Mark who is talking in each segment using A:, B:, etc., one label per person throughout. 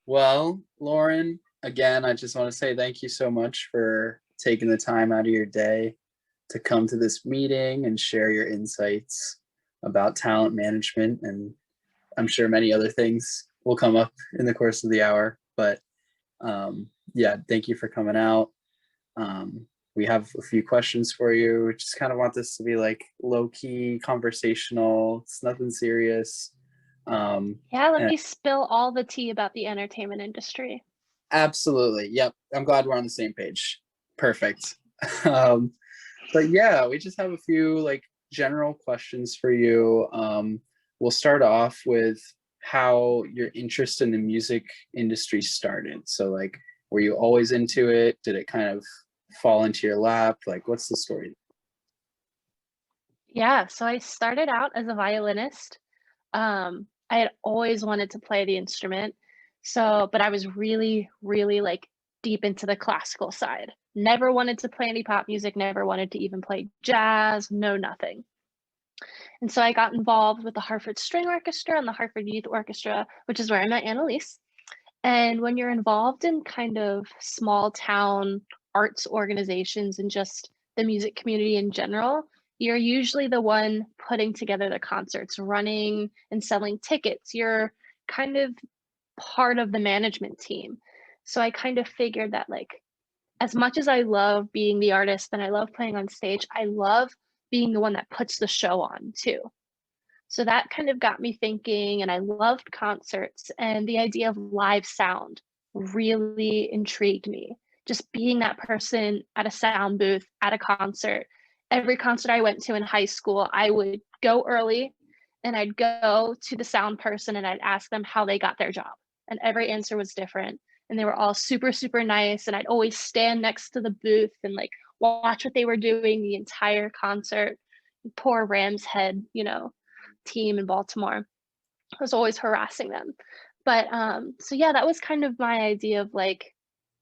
A: Well, Lauren, again, I just want to say thank you so much for taking the time out of your day to come to this meeting and share your insights about talent management. And I'm sure many other things will come up in the course of the hour. But yeah, thank you for coming out. We have a few questions for you. We just kind of want this to be like low key, conversational. It's nothing serious.
B: Yeah, let
A: And
B: me spill all the tea about the entertainment industry.
A: absolutely. Yep. I'm glad we're on the same page. Perfect. Um, but yeah, we just have a few like general questions for you. We'll start off with how your interest in the music industry started. So, like, were you always into it? Did it kind of fall into your lap? Like, what's the story?
B: Yeah, so I started out as a violinist. I had always wanted to play the instrument. So, but I was really, really like deep into the classical side. Never wanted to play any pop music, never wanted to even play jazz, no nothing. And so I got involved with the Hartford String Orchestra and the Hartford Youth Orchestra, which is where I met Annelise. And when you're involved in kind of small town arts organizations and just the music community in general, you're usually the one putting together the concerts, running and selling tickets. You're kind of part of the management team. So I kind of figured that, like, as much as I love being the artist and I love playing on stage, I love being the one that puts the show on too. So that kind of got me thinking, and I loved concerts, and the idea of live sound really intrigued me. Just being that person at a sound booth at a concert. Every concert I went to in high school, I would go early and I'd go to the sound person and I'd ask them how they got their job. And every answer was different. And they were all super, super nice. And I'd always stand next to the booth and like watch what they were doing the entire concert. Poor Rams head, team in Baltimore. I was always harassing them. But so yeah, that was kind of my idea of like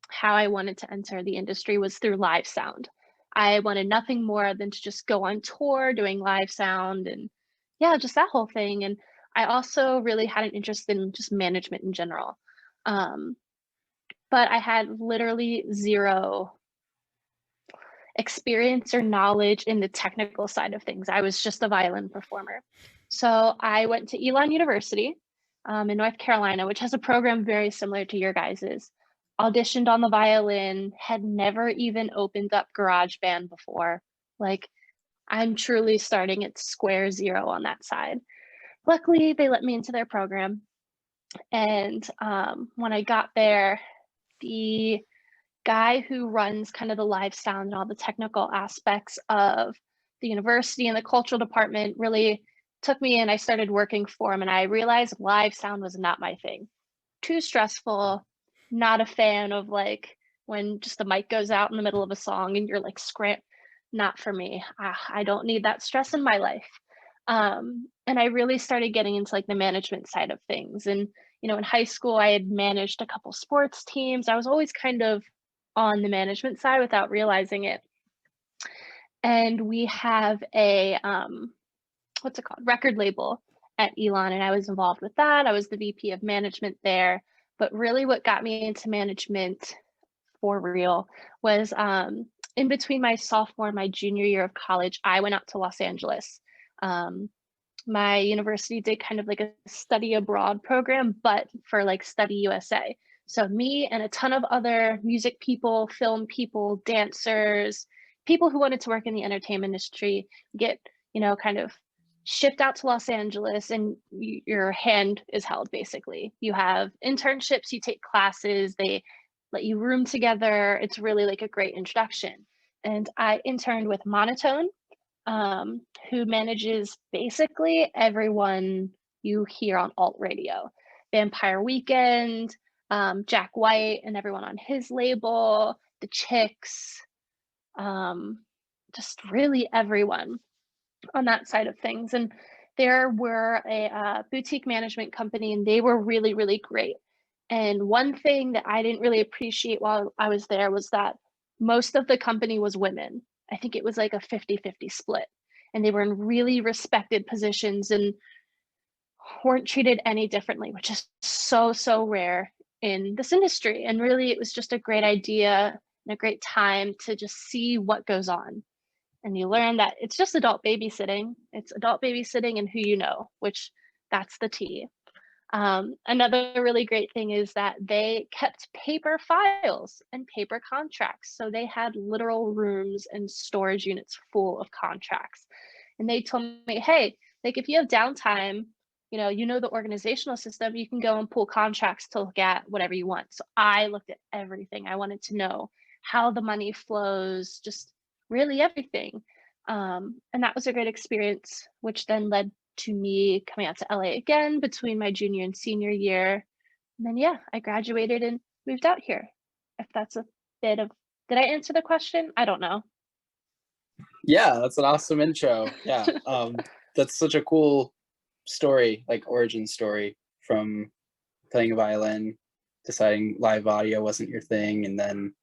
B: how I wanted to enter the industry was through live sound. I wanted nothing more than to just go on tour doing live sound and yeah, just that whole thing. And I also really had an interest in just management in general. Um, but I had literally zero experience or knowledge in the technical side of things. I was just a violin performer. So I went to Elon University in North Carolina, which has a program very similar to your guys's. Auditioned on the violin, had never even opened up GarageBand before. Like, I'm truly starting at square zero on that side. Luckily, they let me into their program. And when I got there, the guy who runs kind of the live sound and all the technical aspects of the university and the cultural department really took me in. I started working for him and I realized live sound was not my thing. Too stressful, not a fan of like when just the mic goes out in the middle of a song and you're like not for me. I don't need that stress in my life. And I really started getting into like the management side of things. And, in high school, I had managed a couple sports teams. I was always kind of on the management side without realizing it. And we have a what's it called? Record label at Elon, and I was involved with that. I was the VP of management there. But really, what got me into management for real was in between my sophomore and my junior year of college, I went out to Los Angeles. Um, my university did kind of like a study abroad program, but for like Study USA. So me and a ton of other music people, film people, dancers, people who wanted to work in the entertainment industry get, kind of shipped out to Los Angeles and your hand is held basically. You have internships, you take classes, they let you room together. It's really like a great introduction. And I interned with Monotone, who manages basically everyone you hear on alt radio. Vampire Weekend, Jack White, and everyone on his label, the Chicks, um, just really everyone on that side of things. And there were a boutique management company, and they were really, really great. And one thing that I didn't really appreciate while I was there was that most of the company was women. I think it was like a 50-50 split. And they were in really respected positions and weren't treated any differently, which is so, so rare in this industry. And really, it was just a great idea and a great time to just see what goes on. And you learn that it's just adult babysitting. It's adult babysitting and who you know, which that's the T. Another really great thing is that they kept paper files and paper contracts. So they had literal rooms and storage units full of contracts. And they told me, hey, like if you have downtime, you know the organizational system, you can go and pull contracts to look at whatever you want. So I looked at everything. I wanted to know how the money flows, just really everything. And that was a great experience, which then led to me coming out to LA again between my junior and senior year. And then, yeah, I graduated and moved out here. If that's a bit of, did I answer the question? I don't know.
A: Yeah, that's an awesome intro. Yeah. That's such a cool story, like origin story from playing a violin, deciding live audio wasn't your thing. And then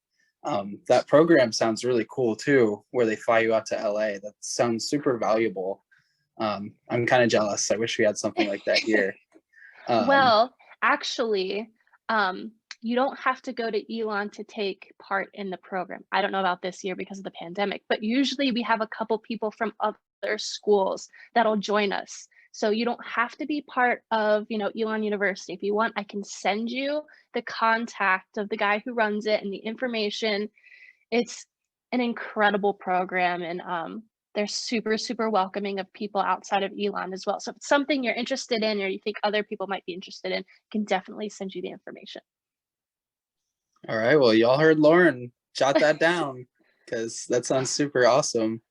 A: that program sounds really cool too, where they fly you out to LA. That sounds super valuable. I'm kind of jealous. I wish we had something like that here.
B: Well, actually, you don't have to go to Elon to take part in the program. I don't know about this year because of the pandemic, but usually we have a couple people from other schools that'll join us. So you don't have to be part of, Elon University. If you want, I can send you the contact of the guy who runs it and the information. It's an incredible program, and they're super, super welcoming of people outside of Elon as well. So if it's something you're interested in or you think other people might be interested in, I can definitely send you the information.
A: All right. Well, y'all heard Lauren. Jot that down because that sounds super awesome.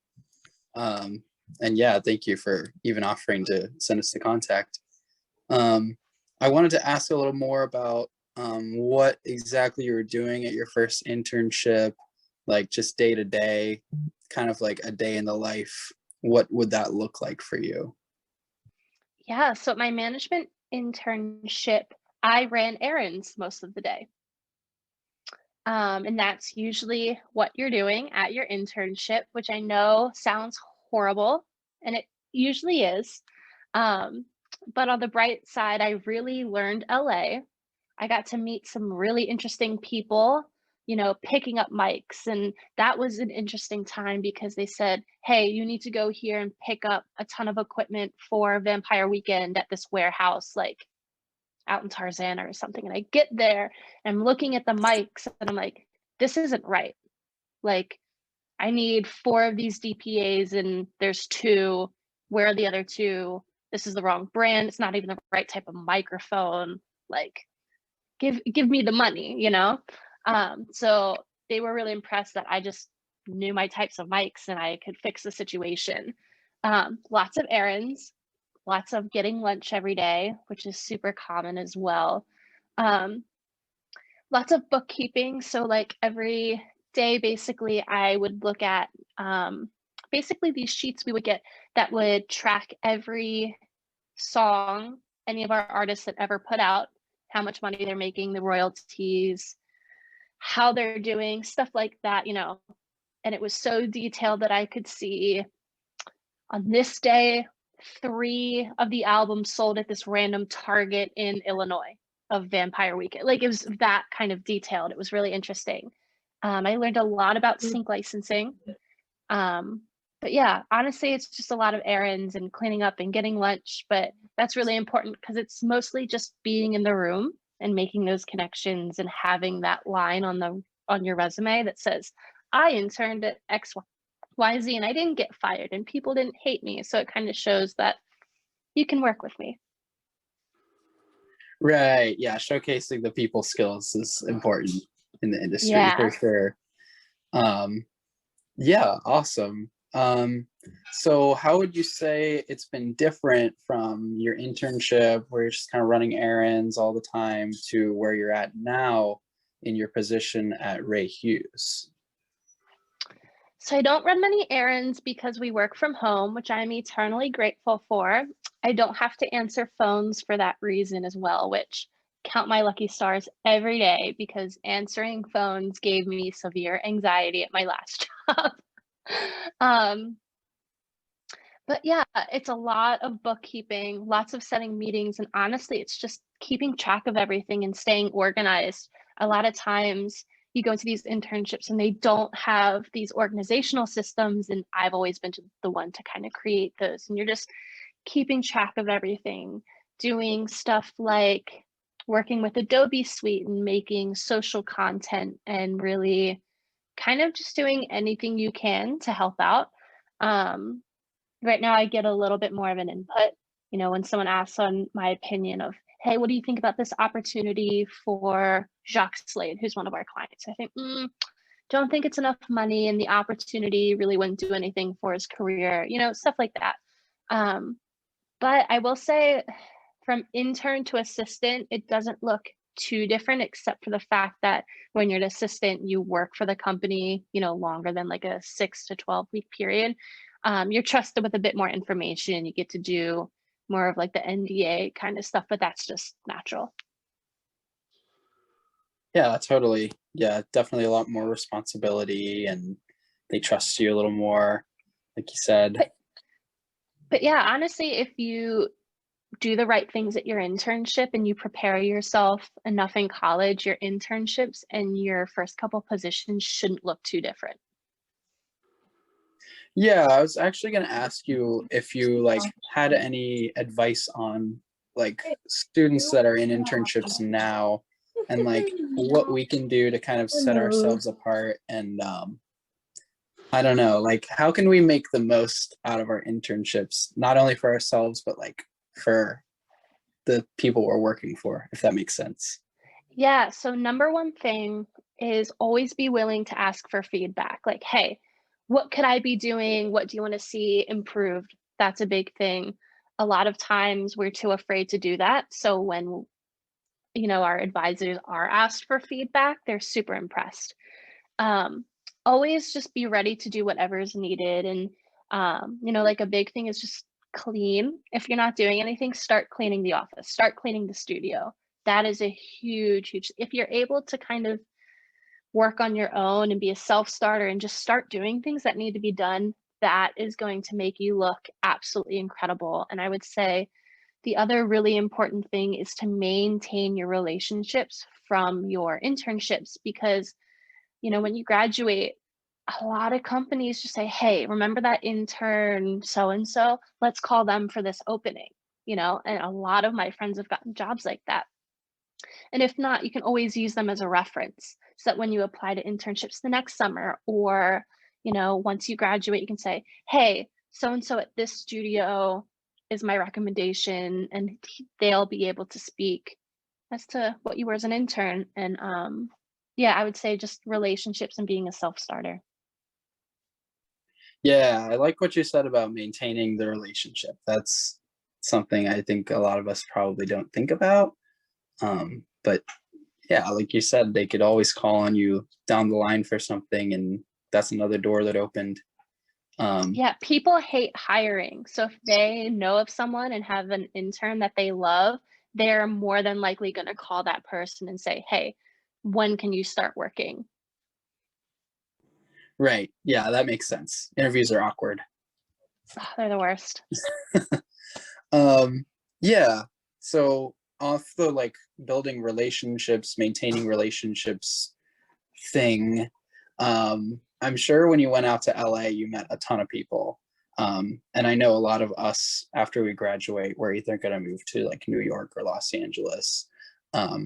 A: And yeah, thank you for even offering to send us the contact. I wanted to ask a little more about what exactly you were doing at your first internship, like just day to day, kind of like a day in the life. What would that look like for you?
B: Yeah, so at my management internship, I ran errands most of the day. And that's usually what you're doing at your internship, which I know sounds horrible, and it usually is. Um, but on the bright side, I really learned LA. I got to meet some really interesting people, picking up mics. And that was an interesting time because they said, hey, you need to go here and pick up a ton of equipment for Vampire Weekend at this warehouse, like out in Tarzana or something. And I get there and I'm looking at the mics and I'm like, this isn't right. Like, I need 4 of these DPAs and there's 2. Where are the other 2? This is the wrong brand. It's not even the right type of microphone. Like, give me the money. So they were really impressed that I just knew my types of mics and I could fix the situation. Lots of errands, lots of getting lunch every day, which is super common as well. Um, Lots of bookkeeping. So like every day, basically, I would look at basically these sheets we would get that would track every song any of our artists that ever put out, how much money they're making, the royalties, how they're doing, stuff like that. And it was so detailed that I could see on this day, 3 of the albums sold at this random Target in Illinois of Vampire Weekend. Like it was that kind of detailed. It was really interesting. I learned a lot about sync licensing. But yeah, honestly, it's just a lot of errands and cleaning up and getting lunch. But that's really important because it's mostly just being in the room and making those connections and having that line on your resume that says, I interned at XYZ and I didn't get fired and people didn't hate me. So it kind of shows that you can work with me.
A: Right. Yeah. Showcasing the people skills is important in the industry for
B: Yeah.
A: sure. Yeah. Awesome. So how would you say it's been different from your internship where you're just kind of running errands all the time to where you're at now in your position at Ray Hughes?
B: So I don't run many errands because we work from home, which I'm eternally grateful for. I don't have to answer phones for that reason as well, which count my lucky stars every day because answering phones gave me severe anxiety at my last job. um, but yeah, it's a lot of bookkeeping, lots of setting meetings, and honestly, it's just keeping track of everything and staying organized. A lot of times you go into these internships and they don't have these organizational systems, and I've always been the one to kind of create those, and you're just keeping track of everything, doing stuff like working with Adobe Suite and making social content, and really kind of just doing anything you can to help out. Um, right now I get a little bit more of an input, when someone asks on my opinion of, hey, what do you think about this opportunity for Jacques Slade, who's one of our clients? I think, don't think it's enough money, and the opportunity really wouldn't do anything for his career, stuff like that. But I will say, from intern to assistant, it doesn't look too different, except for the fact that when you're an assistant, you work for the company, longer than like a 6 to 12 week period. You're trusted with a bit more information. You get to do more of like the NDA kind of stuff, but that's just natural.
A: Yeah, totally. Yeah, definitely a lot more responsibility, and they trust you a little more, like you said.
B: But yeah, honestly, if you do the right things at your internship and you prepare yourself enough in college, your internships and your first couple positions shouldn't look too different.
A: Yeah, I was actually going to ask you if you like had any advice on like students that are in internships now, and like what we can do to kind of set ourselves apart, and I don't know, like how can we make the most out of our internships, not only for ourselves, but like for the people we're working for, if that makes sense.
B: Yeah, so number one thing is always be willing to ask for feedback. Like, hey, what could I be doing? What do you want to see improved? That's a big thing. A lot of times we're too afraid to do that. So when, our advisors are asked for feedback, they're super impressed. Um, always just be ready to do whatever is needed. And, like a big thing is just clean. If you're not doing anything, start cleaning the office, start cleaning the studio. That is a huge, huge, if you're able to kind of work on your own and be a self-starter and just start doing things that need to be done, that is going to make you look absolutely incredible. And I would say the other really important thing is to maintain your relationships from your internships, because when you graduate, a lot of companies just say, hey, remember that intern so and so, let's call them for this opening, and a lot of my friends have gotten jobs like that. And if not, you can always use them as a reference, so that when you apply to internships the next summer, or once you graduate, you can say, hey, so and so at this studio is my recommendation, and they'll be able to speak as to what you were as an intern. And yeah, I would say just relationships and being a self-starter.
A: Yeah, I like what you said about maintaining the relationship. That's something I think a lot of us probably don't think about. But yeah, like you said, they could always call on you down the line for something, and that's another door that opened.
B: Yeah, people hate hiring. So if they know of someone and have an intern that they love, they're more than likely going to call that person and say, hey, when can you start working?
A: Right. Yeah, that makes sense. Interviews are awkward.
B: Oh, they're the worst.
A: Yeah. So off the like building relationships, maintaining relationships thing, I'm sure when you went out to LA, you met a ton of people. And I know a lot of us after we graduate, we're either going to move to like New York or Los Angeles.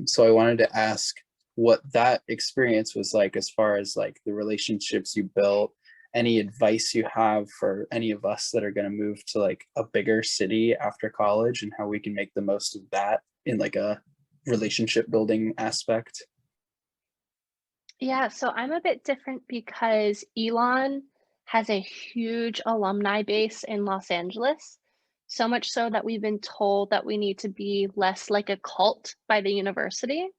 A: So I wanted to ask what that experience was like as far as like the relationships you built, any advice you have for any of us that are going to move to like a bigger city after college, and how we can make the most of that in like a relationship building aspect.
B: Yeah, so I'm a bit different because Elon has a huge alumni base in Los Angeles. So much so that we've been told that we need to be less like a cult by the university.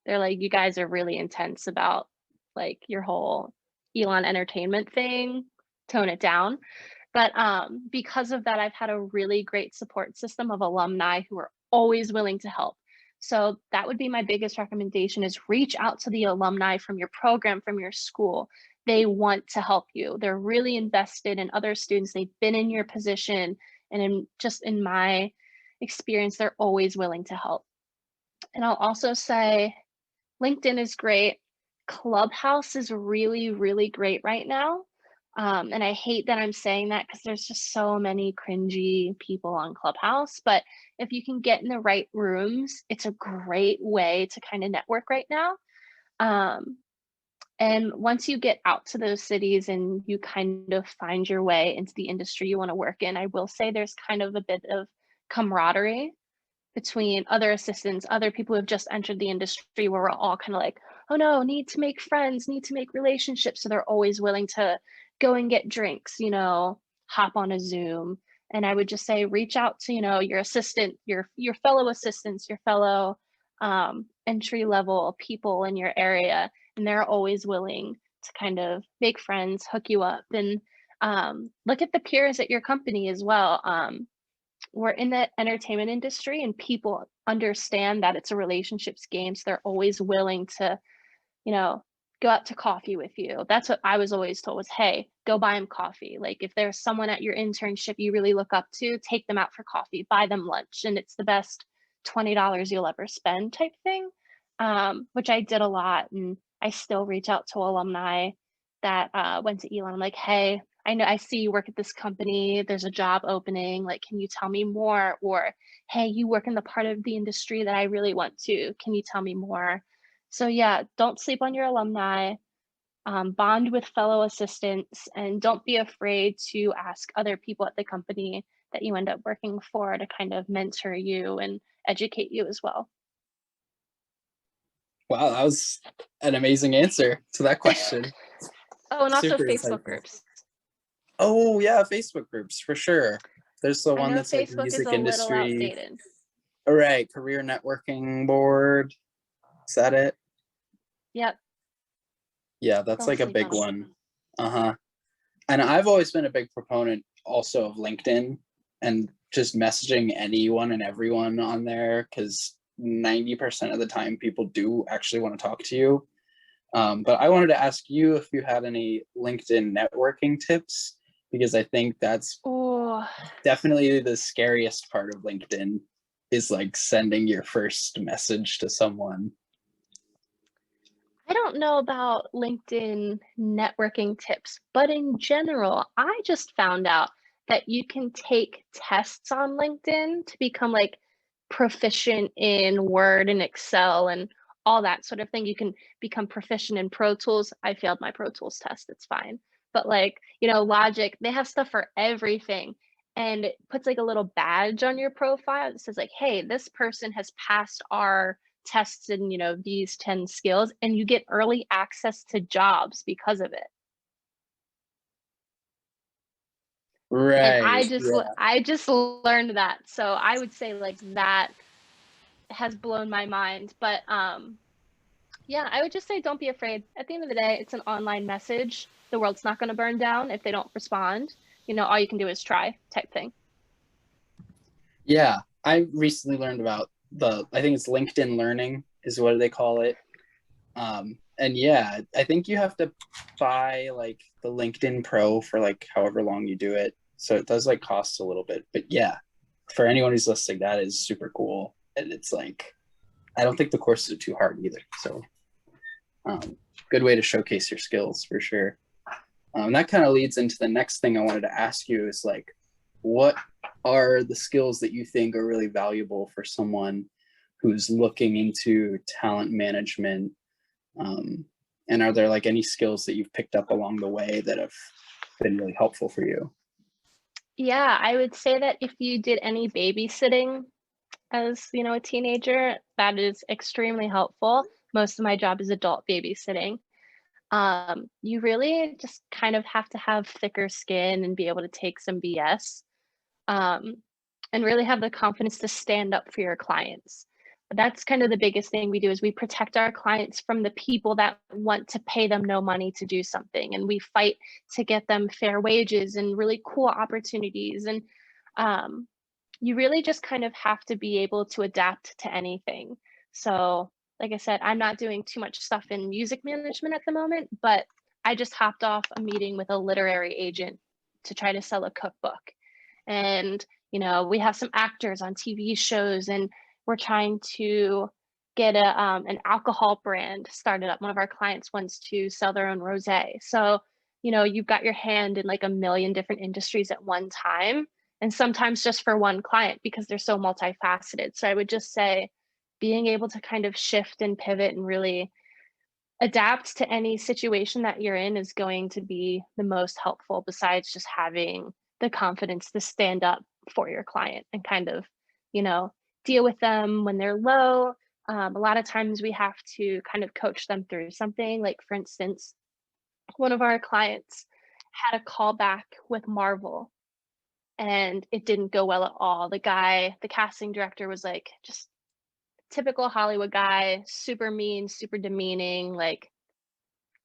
B: They're like, you guys are really intense about like your whole Elon entertainment thing, tone it down. But because of that, I've had a really great support system of alumni who are always willing to help. So that would be my biggest recommendation, is reach out to the alumni from your program, from your school. They want to help you. They're really invested in other students. They've been in your position. And in my experience, they're always willing to help. And I'll also say LinkedIn is great. Clubhouse is really, really great right now. And I hate that I'm saying that because there's just so many cringy people on Clubhouse. But if you can get in the right rooms, it's a great way to kind of network right now. Um, and once you get out to those cities and you kind of find your way into the industry you want to work in, I will say there's kind of a bit of camaraderie between other assistants, other people who have just entered the industry where we're all kind of like, oh no, need to make friends, need to make relationships. So they're always willing to go and get drinks, hop on a Zoom. And I would just say reach out to, your assistant, your fellow assistants, your fellow entry level people in your area. And they're always willing to kind of make friends, hook you up, and look at the peers at your company as well. We're in the entertainment industry and people understand that it's a relationships game. So they're always willing to, you know, go out to coffee with you. That's what I was always told was, hey, go buy them coffee. Like if there's someone at your internship you really look up to, take them out for coffee, buy them lunch. And it's the best $20 you'll ever spend type thing, which I did a lot. And I still reach out to alumni that went to Elon. I'm like, hey, I know I see you work at this company. There's a job opening. Like, can you tell me more? Or, hey, you work in the part of the industry that I really want to. Can you tell me more? So yeah, don't sleep on your alumni. Bond with fellow assistants, and don't be afraid to ask other people at the company that you end up working for to kind of mentor you and educate you as well.
A: Wow, that was an amazing answer to that question.
B: Oh, and also
A: Super
B: Facebook
A: insightful.
B: groups.
A: Oh yeah, Facebook groups for sure. There's the
B: I
A: one
B: know
A: that's like
B: Facebook is
A: music
B: a little
A: industry.
B: outdated.
A: All right, career networking board. Is that it?
B: Yep.
A: Yeah, that's
B: Don't
A: like a
B: sleep
A: big
B: on 'em.
A: one. Uh-huh. And I've always been a big proponent also of LinkedIn and just messaging anyone and everyone on there because 90% of the time people do actually want to talk to you. But I wanted to ask you if you had any LinkedIn networking tips, because I think that's
B: Oh,
A: definitely the scariest part of LinkedIn is like sending your first message to someone.
B: I don't know about LinkedIn networking tips, but in general, I just found out that you can take tests on LinkedIn to become like proficient in Word and Excel and all that sort of thing. You can become proficient in Pro Tools. I failed my Pro Tools test, it's fine. But like, Logic, they have stuff for everything. And it puts like a little badge on your profile that says like, hey, this person has passed our tests in these 10 skills, and you get early access to jobs because of it. And
A: Right.
B: I just learned that, so I would say like that has blown my mind. But yeah, I would just say don't be afraid. At the end of the day, it's an online message. The world's not going to burn down if they don't respond. All you can do is try type thing.
A: Yeah. I recently learned about I think it's LinkedIn Learning is what they call it. And yeah, I think you have to buy like the LinkedIn Pro for like however long you do it. So it does like cost a little bit. But yeah, for anyone who's listening, that is super cool. And it's like, I don't think the courses are too hard either. So good way to showcase your skills for sure. That kind of leads into the next thing I wanted to ask you is like, what are the skills that you think are really valuable for someone who's looking into talent management? And are there like any skills that you've picked up along the way that have been really helpful for you?
B: Yeah, I would say that if you did any babysitting as a teenager, that is extremely helpful. Most of my job is adult babysitting. You really just kind of have to have thicker skin and be able to take some BS, um, and really have the confidence to stand up for your clients. That's kind of the biggest thing we do is we protect our clients from the people that want to pay them no money to do something, and we fight to get them fair wages and really cool opportunities. And um, you really just kind of have to be able to adapt to anything. So, like I said, I'm not doing too much stuff in music management at the moment, but I just hopped off a meeting with a literary agent to try to sell a cookbook. And, we have some actors on TV shows, and we're trying to get an alcohol brand started up. One of our clients wants to sell their own rosé. So, you've got your hand in like a million different industries at one time, and sometimes just for one client because they're so multifaceted. So I would just say being able to kind of shift and pivot and really adapt to any situation that you're in is going to be the most helpful, besides just having the confidence to stand up for your client and kind of, you know, deal with them when they're low. A lot of times we have to kind of coach them through something. Like, for instance, one of our clients had a call back with Marvel and it didn't go well at all. The casting director was like, just typical Hollywood guy, super mean, super demeaning, like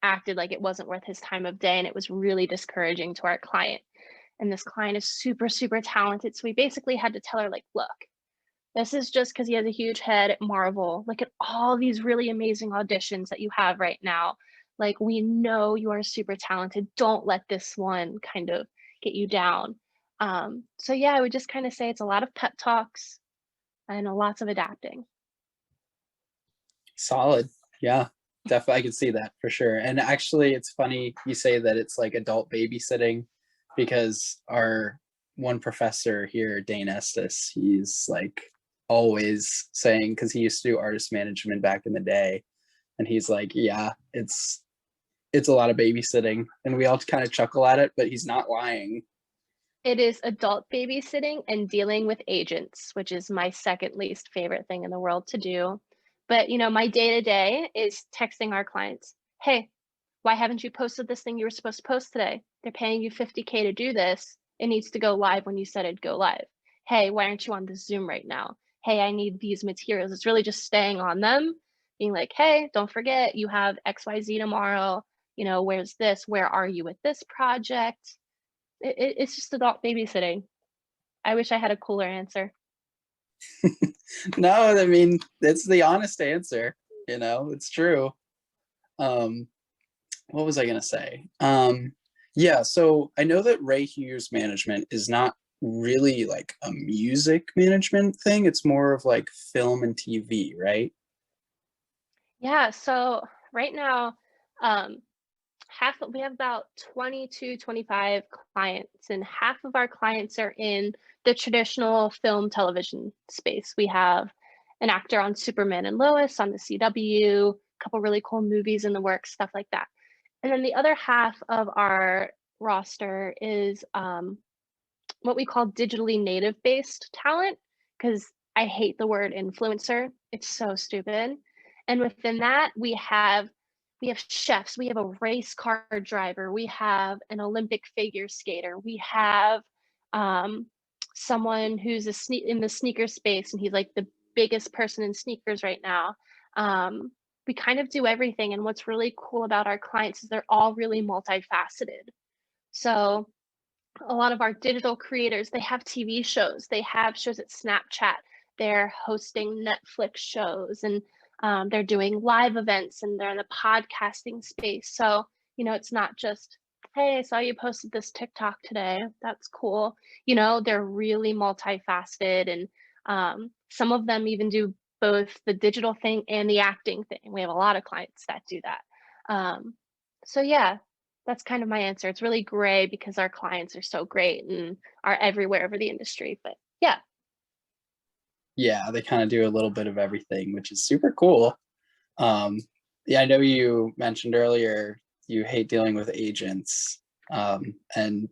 B: acted like it wasn't worth his time of day. And it was really discouraging to our client. And this client is super, super talented. So we basically had to tell her, like, look, this is just because he has a huge head at Marvel. Look at all these really amazing auditions that you have right now. Like, we know you are super talented. Don't let this one kind of get you down. So yeah, I would just kind of say it's a lot of pep talks and lots of adapting.
A: Solid. Yeah, definitely. I can see that for sure. And actually, it's funny you say that it's like adult babysitting, because our one professor here, Dane Estes, he's like always saying, because he used to do artist management back in the day, and he's like, yeah, it's a lot of babysitting, and we all kind of chuckle at it, but he's not lying.
B: It is adult babysitting and dealing with agents, which is my second least favorite thing in the world to do. But, my day to day is texting our clients, hey, why haven't you posted this thing you were supposed to post today? They're paying you 50K to do this. It needs to go live when you said it'd go live. Hey, why aren't you on the Zoom right now? Hey, I need these materials. It's really just staying on them, being like, hey, don't forget you have XYZ tomorrow. Where's this? Where are you with this project? It's just adult babysitting. I wish I had a cooler answer.
A: No, I mean, it's the honest answer. It's true. Um, what was I gonna say? Yeah, so I know that Ray Hughes management is not really like a music management thing. It's more of like film and TV, right?
B: Yeah, so right now, um, we have about 20 to 25 clients, and half of our clients are in the traditional film television space. We have an actor on Superman and Lois on the CW, a couple really cool movies in the works, stuff like that. And then the other half of our roster is what we call digitally native based talent, because I hate the word influencer. It's so stupid. And within that, we have chefs, we have a race car driver, we have an Olympic figure skater, we have um, someone who's in the sneaker space, and he's like the biggest person in sneakers right now. We kind of do everything. And what's really cool about our clients is they're all really multifaceted. So a lot of our digital creators, they have TV shows, they have shows at Snapchat, they're hosting Netflix shows, and they're doing live events, and they're in the podcasting space. So, it's not just, hey, I saw you posted this TikTok today. That's cool. They're really multifaceted, and some of them even do both the digital thing and the acting thing. We have a lot of clients that do that. So yeah, that's kind of my answer. It's really gray because our clients are so great and are everywhere over the industry. But yeah.
A: Yeah, they kind of do a little bit of everything, which is super cool. Um, yeah, I know you mentioned earlier you hate dealing with agents. And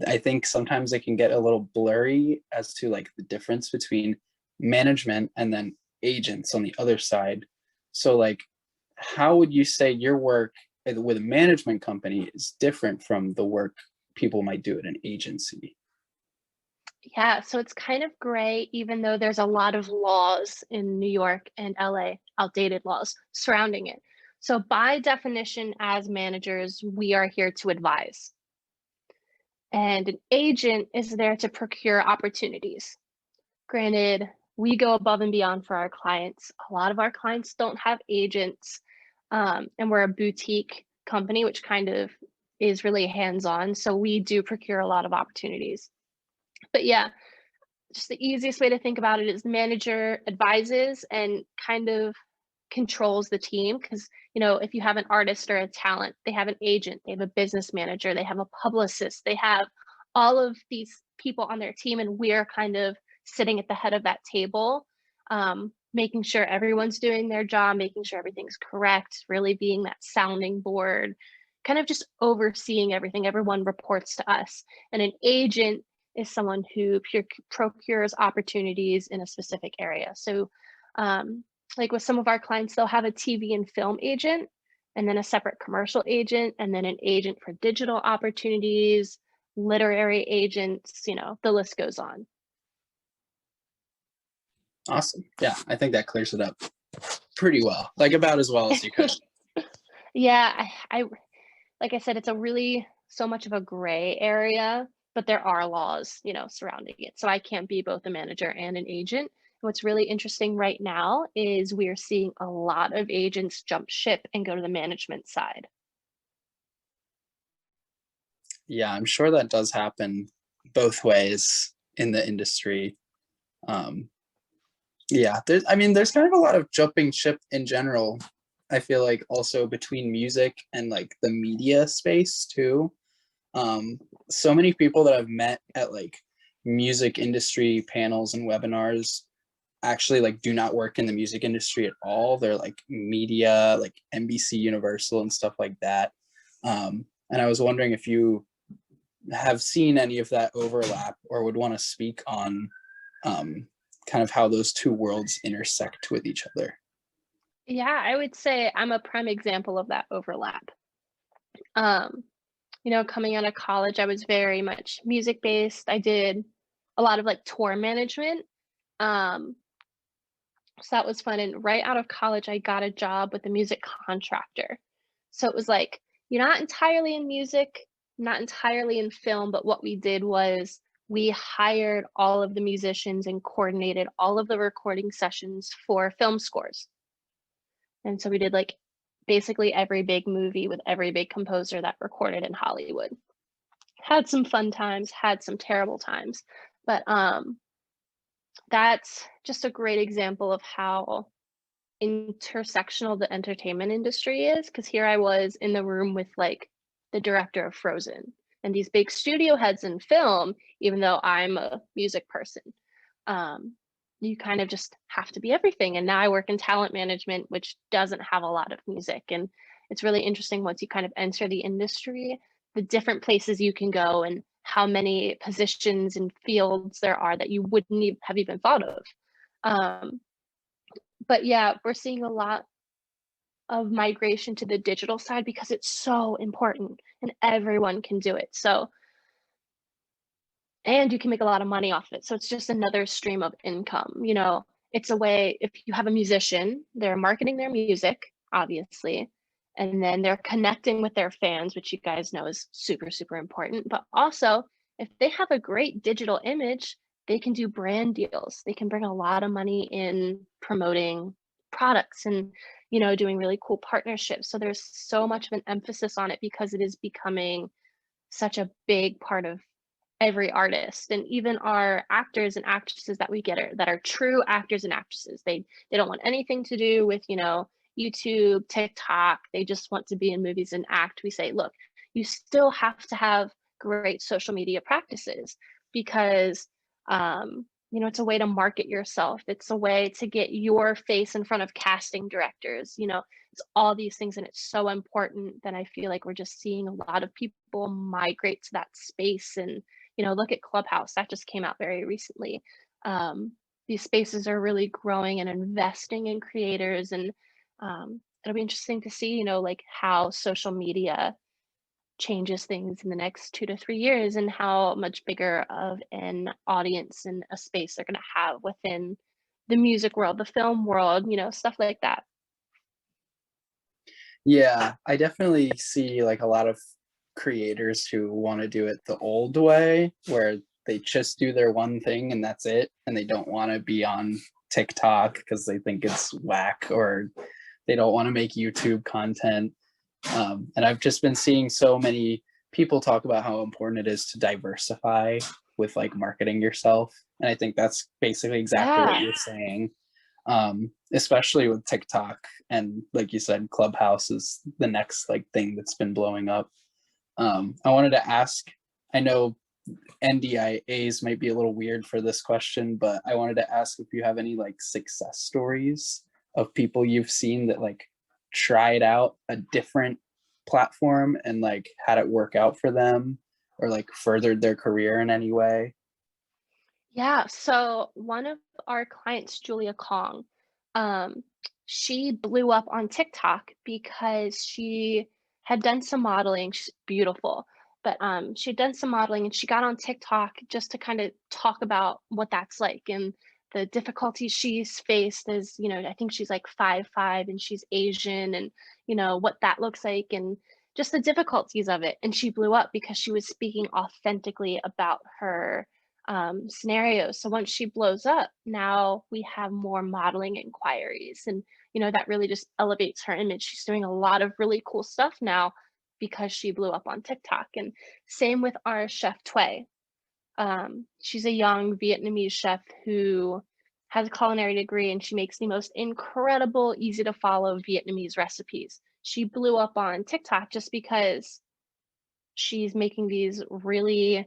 A: I think sometimes it can get a little blurry as to like the difference between management and then agents on the other side. So like, how would you say your work with a management company is different from the work people might do at an agency?
B: Yeah. So it's kind of gray, even though there's a lot of laws in New York and LA, outdated laws surrounding it. So by definition, as managers, we are here to advise. And an agent is there to procure opportunities. Granted, we go above and beyond for our clients. A lot of our clients don't have agents, and we're a boutique company, which kind of is really hands-on. So we do procure a lot of opportunities. But yeah, just the easiest way to think about it is the manager advises and kind of controls the team, because if you have an artist or a talent, they have an agent, they have a business manager, they have a publicist, they have all of these people on their team, and we're kind of sitting at the head of that table, making sure everyone's doing their job, making sure everything's correct, really being that sounding board, kind of just overseeing everything. Everyone reports to us. And an agent is someone who procures opportunities in a specific area. So like with some of our clients, they'll have a TV and film agent, and then a separate commercial agent, and then an agent for digital opportunities, literary agents, the list goes on.
A: Awesome. Yeah, I think that clears it up pretty well, like about as well as you could.
B: Yeah, I like I said, it's a really so much of a gray area, but there are laws, surrounding it. So I can't be both a manager and an agent. What's really interesting right now is we're seeing a lot of agents jump ship and go to the management side.
A: Yeah, I'm sure that does happen both ways in the industry. Yeah, there's kind of a lot of jumping ship in general. I feel like also between music and like the media space too. So many people that I've met at like music industry panels and webinars actually like do not work in the music industry at all. They're like media, like NBC Universal and stuff like that. And I was wondering if you have seen any of that overlap or would want to speak on kind of how those two worlds intersect with each other.
B: Yeah, I would say I'm a prime example of that overlap. Um, coming out of college, I was very much music based. I did a lot of like tour management. Um, so that was fun. And right out of college, I got a job with a music contractor. So it was like, you're not entirely in music, not entirely in film, but what we did was we hired all of the musicians and coordinated all of the recording sessions for film scores. And so we did like basically every big movie with every big composer that recorded in Hollywood. Had some fun times, had some terrible times, but that's just a great example of how intersectional the entertainment industry is, because here I was in the room with like the director of Frozen and these big studio heads in film, even though I'm a music person. You kind of just have to be everything. And now I work in talent management, which doesn't have a lot of music. And it's really interesting once you kind of enter the industry, the different places you can go and how many positions and fields there are that you wouldn't have even thought of. But yeah, we're seeing a lot of migration to the digital side because it's so important and everyone can do it. So, and you can make a lot of money off it. So it's just another stream of income. It's a way, if you have a musician, they're marketing their music, obviously, and then they're connecting with their fans, which you guys know is super, super important. But also, if they have a great digital image, they can do brand deals. They can bring a lot of money in promoting products and doing really cool partnerships. So there's so much of an emphasis on it because it is becoming such a big part of every artist. And even our actors and actresses that we get that are true actors and actresses, they don't want anything to do with YouTube, TikTok. They just want to be in movies and act. We say, look, you still have to have great social media practices because it's a way to market yourself. It's a way to get your face in front of casting directors. It's all these things, and it's so important that I feel like we're just seeing a lot of people migrate to that space. And look at Clubhouse, that just came out very recently. These spaces are really growing and investing in creators, and it'll be interesting to see like how social media changes things in the next 2 to 3 years and how much bigger of an audience and a space they're going to have within the music world, the film world, stuff like that.
A: Yeah, I definitely see like a lot of creators who want to do it the old way, where they just do their one thing and that's it, and they don't want to be on TikTok because they think it's whack, or they don't want to make YouTube content. And I've just been seeing so many people talk about how important it is to diversify with like marketing yourself. And I think that's basically exactly what you're saying. especially with TikTok, and like you said, Clubhouse is the next like thing that's been blowing up. I wanted to ask, I know NDIAs might be a little weird for this question, but I wanted to ask if you have any like success stories of people you've seen that like tried out a different platform and like had it work out for them, or like furthered their career in any way.
B: Yeah, so one of our clients, Julia Kong, um, she blew up on TikTok because she had done some modeling. She's beautiful, but she'd done some modeling and she got on TikTok just to kind of talk about what that's like and the difficulties she's faced as, I think she's like 5'5" and she's Asian and, what that looks like and just the difficulties of it. And she blew up because she was speaking authentically about her scenarios. So once she blows up, now we have more modeling inquiries, and that really just elevates her image. She's doing a lot of really cool stuff now because she blew up on TikTok. And same with our chef Tway. She's a young Vietnamese chef who has a culinary degree, and she makes the most incredible, easy to follow Vietnamese recipes. She blew up on TikTok just because she's making these really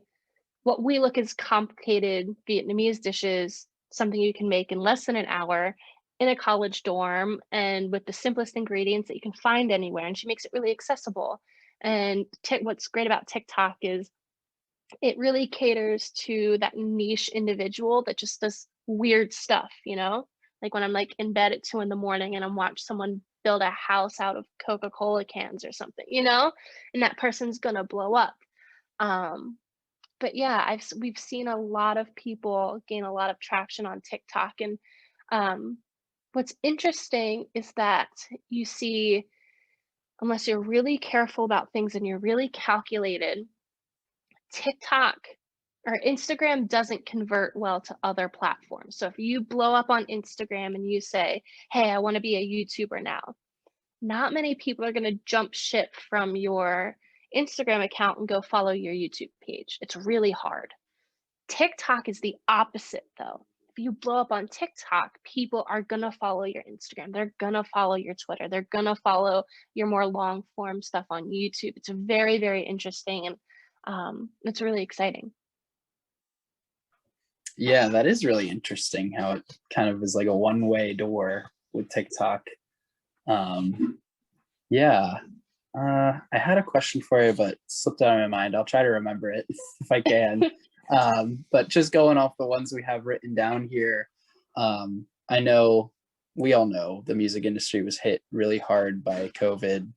B: what we look as complicated Vietnamese dishes, something you can make in less than an hour in a college dorm and with the simplest ingredients that you can find anywhere. And she makes it really accessible. And what's great about TikTok is it really caters to that niche individual that just does weird stuff. Like when I'm like in bed at 2 in the morning and I'm watching someone build a house out of Coca-Cola cans or something, and that person's gonna blow up. Um, but yeah, we've seen a lot of people gain a lot of traction on TikTok, and um, what's interesting is that you see, unless you're really careful about things and you're really calculated, TikTok or Instagram doesn't convert well to other platforms. So if you blow up on Instagram and you say, "Hey, I want to be a YouTuber now," not many people are going to jump ship from your Instagram account and go follow your YouTube page. It's really hard. TikTok is the opposite though. If you blow up on TikTok, people are gonna follow your Instagram. They're gonna follow your Twitter. They're gonna follow your more long form stuff on YouTube. It's very, very interesting and it's really exciting.
A: Yeah, that is really interesting how it kind of is like a one-way door with TikTok. Um, yeah. I had a question for you, but slipped out of my mind. I'll try to remember it if I can. But just going off the ones we have written down here, I know we all know the music industry was hit really hard by COVID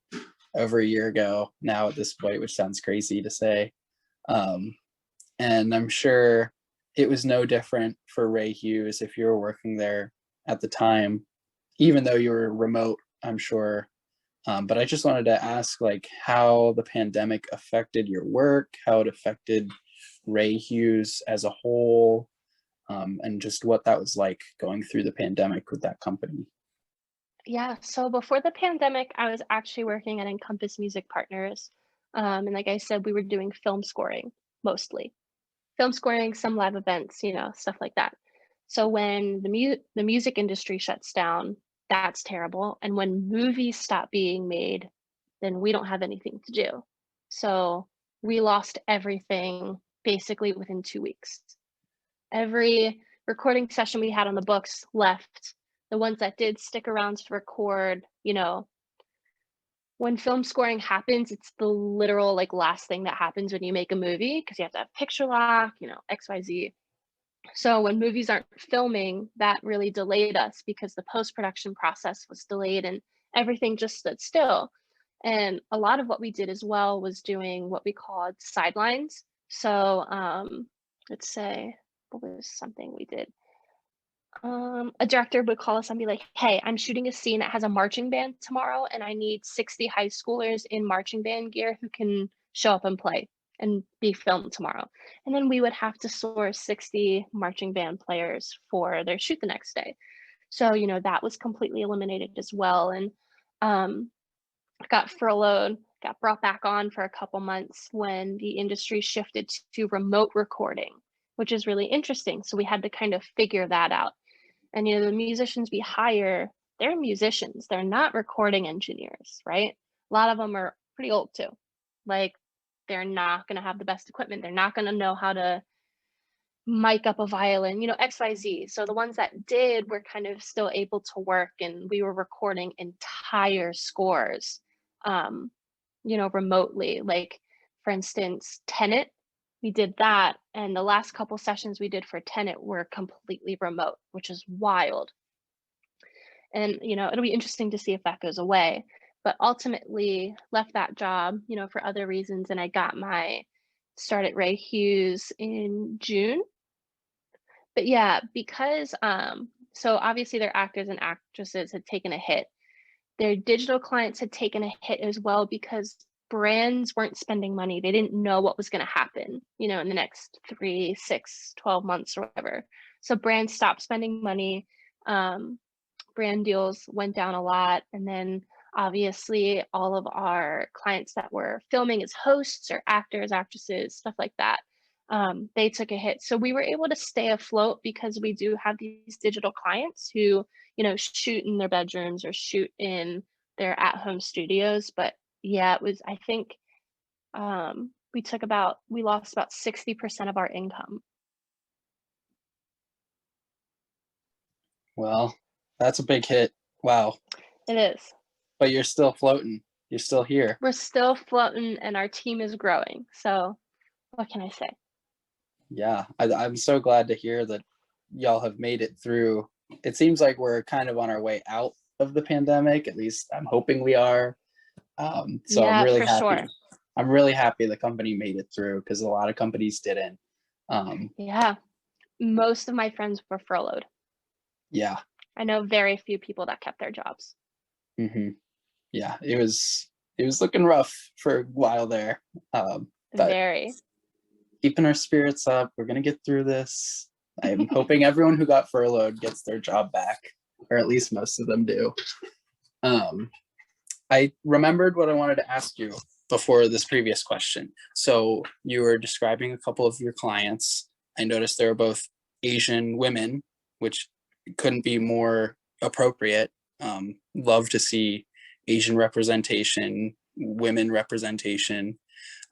A: over a year ago now at this point, which sounds crazy to say. And I'm sure it was no different for Ray Hughes if you were working there at the time, even though you were remote, I'm sure. But I just wanted to ask like how the pandemic affected your work, how it affected Ray Hughes as a whole, and just what that was like going through the pandemic with that company.
B: Yeah, so before the pandemic, I was actually working at Encompass Music Partners. And like I said, we were doing film scoring mostly. Film scoring, some live events, stuff like that. So when the music industry shuts down, that's terrible. And when movies stop being made, then we don't have anything to do. So we lost everything basically within 2 weeks. Every recording session we had on the books left. The ones that did stick around to record, when film scoring happens, it's the literal like last thing that happens when you make a movie because you have to have picture lock, XYZ. So when movies aren't filming, that really delayed us because the post-production process was delayed and everything just stood still. And a lot of what we did as well was doing what we called sidelines. So let's say, what was something we did? A director would call us and be like, "Hey, I'm shooting a scene that has a marching band tomorrow, and I need 60 high schoolers in marching band gear who can show up and play and be filmed tomorrow." And then we would have to source 60 marching band players for their shoot the next day. So, that was completely eliminated as well. And got furloughed, got brought back on for a couple months when the industry shifted to remote recording, which is really interesting. So we had to kind of figure that out. And, the musicians we hire, they're musicians. They're not recording engineers, right? A lot of them are pretty old too. Like, they're not going to have the best equipment. They're not going to know how to mic up a violin, XYZ. So the ones that did were kind of still able to work, and we were recording entire scores, remotely. Like, for instance, Tenet, we did that, and the last couple sessions we did for Tenet were completely remote, which is wild. And, it'll be interesting to see if that goes away. But ultimately left that job, for other reasons, and I got my start at Hughes in June. But yeah, because so obviously their actors and actresses had taken a hit. Their digital clients had taken a hit as well because brands weren't spending money. They didn't know what was going to happen, in the next 3, 6, 12 months or whatever. So brands stopped spending money. Brand deals went down a lot. And then obviously all of our clients that were filming as hosts or actors, actresses, stuff like that, they took a hit. So we were able to stay afloat because we do have these digital clients who, shoot in their bedrooms or shoot in their at-home studios. But yeah, it was, I think, we lost about 60% of our income.
A: Well, that's a big hit. Wow.
B: It is.
A: But you're still floating. You're still here.
B: We're still floating, and our team is growing. So what can I say?
A: Yeah, I'm so glad to hear that y'all have made it through. It seems like we're kind of on our way out of the pandemic. At least I'm hoping we are. So
B: Yeah,
A: I'm really
B: for
A: happy.
B: sure.
A: I'm really happy the company made it through, because a lot of companies didn't.
B: Yeah, most of my friends were furloughed.
A: Yeah.
B: I know very few people that kept their jobs.
A: Yeah, it was looking rough for a while there. But
B: Very.
A: keeping our spirits up. We're gonna get through this. I'm hoping everyone who got furloughed gets their job back, or at least most of them do. I remembered what I wanted to ask you before this previous question. So you were describing a couple of your clients. I noticed they were both Asian women, which couldn't be more appropriate. Love to see Asian representation, women representation.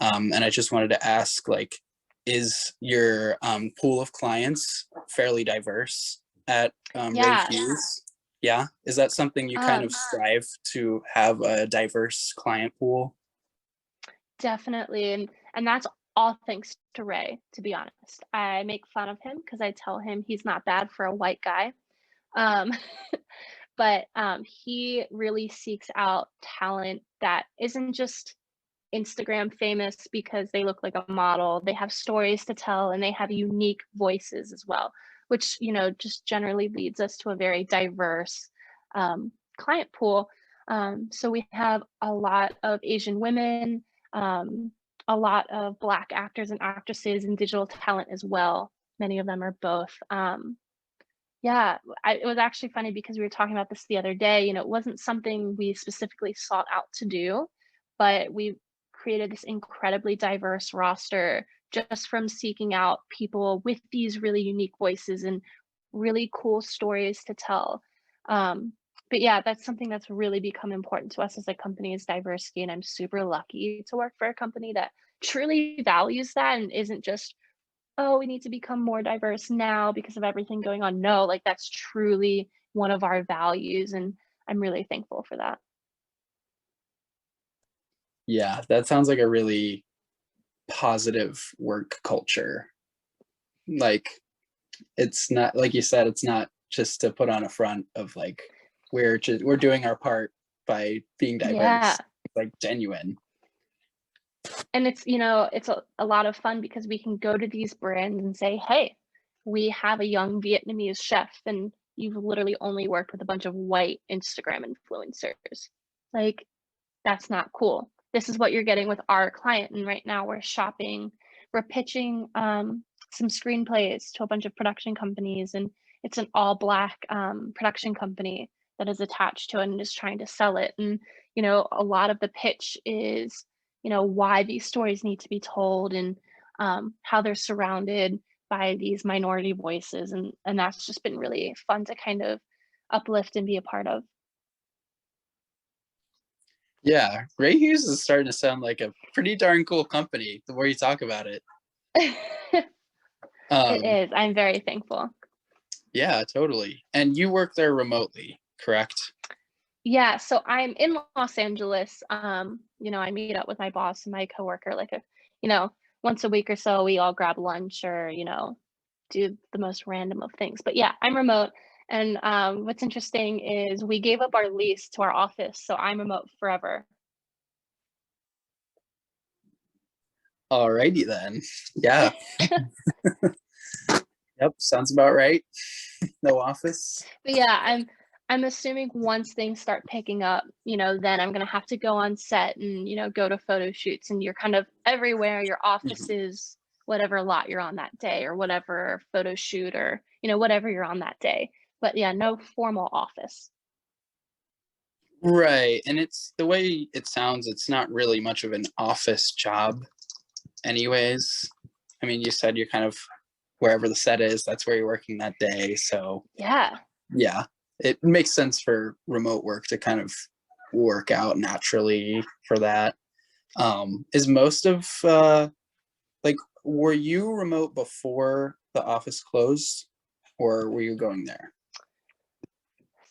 A: And I just wanted to ask, like, is your pool of clients fairly diverse at
B: Yeah.
A: Hughes? Yeah, is that something you kind of strive to have, a diverse client pool?
B: Definitely. And that's all thanks to Ray, to be honest. I make fun of him because I tell him he's not bad for a white guy. Um, but he really seeks out talent that isn't just Instagram famous because they look like a model. They have stories to tell, and they have unique voices as well, which, just generally leads us to a very diverse client pool. So we have a lot of Asian women, a lot of Black actors and actresses, and digital talent as well. Many of them are both. Yeah, it was actually funny because we were talking about this the other day. It wasn't something we specifically sought out to do, but we created this incredibly diverse roster just from seeking out people with these really unique voices and really cool stories to tell. But yeah, that's something that's really become important to us as a company, is diversity, and I'm super lucky to work for a company that truly values that and isn't just, oh, we need to become more diverse now because of everything going on. No, like, that's truly one of our values, and I'm really thankful for that.
A: Yeah, that sounds like a really positive work culture. Like, it's not, like you said, it's not just to put on a front of, like, we're doing our part by being diverse.
B: Yeah.
A: It's, like, genuine.
B: And it's a lot of fun because we can go to these brands and say, hey, we have a young Vietnamese chef, and you've literally only worked with a bunch of white Instagram influencers. Like, that's not cool. This is what you're getting with our client. And right now we're pitching some screenplays to a bunch of production companies, and it's an all Black production company that is attached to it and is trying to sell it. And, a lot of the pitch is, why these stories need to be told, and how they're surrounded by these minority voices, and that's just been really fun to kind of uplift and be a part of.
A: Yeah, Ray Hughes is starting to sound like a pretty darn cool company the more you talk about it.
B: It
A: Um,
B: is. I'm very thankful.
A: yeah, totally. And you work there remotely, correct?
B: Yeah, so I'm in Los Angeles. I meet up with my boss and my coworker like you know, once a week or so. We all grab lunch or, do the most random of things. But yeah, I'm remote. And what's interesting is we gave up our lease to our office, so I'm remote forever.
A: Alrighty then. Yeah. Yep. Sounds about right. No office.
B: But yeah, I'm assuming once things start picking up, then I'm gonna have to go on set and, go to photo shoots, and you're kind of everywhere. Your office
A: Mhm.
B: is whatever lot you're on that day, or whatever photo shoot, or whatever you're on that day. But yeah, no formal office.
A: Right. And it's the way it sounds, it's not really much of an office job, anyways. I mean, you said you're kind of wherever the set is, that's where you're working that day. So,
B: Yeah.
A: yeah, it makes sense for remote work to kind of work out naturally for that. Is most of like, were you remote before the office closed, or were you going there?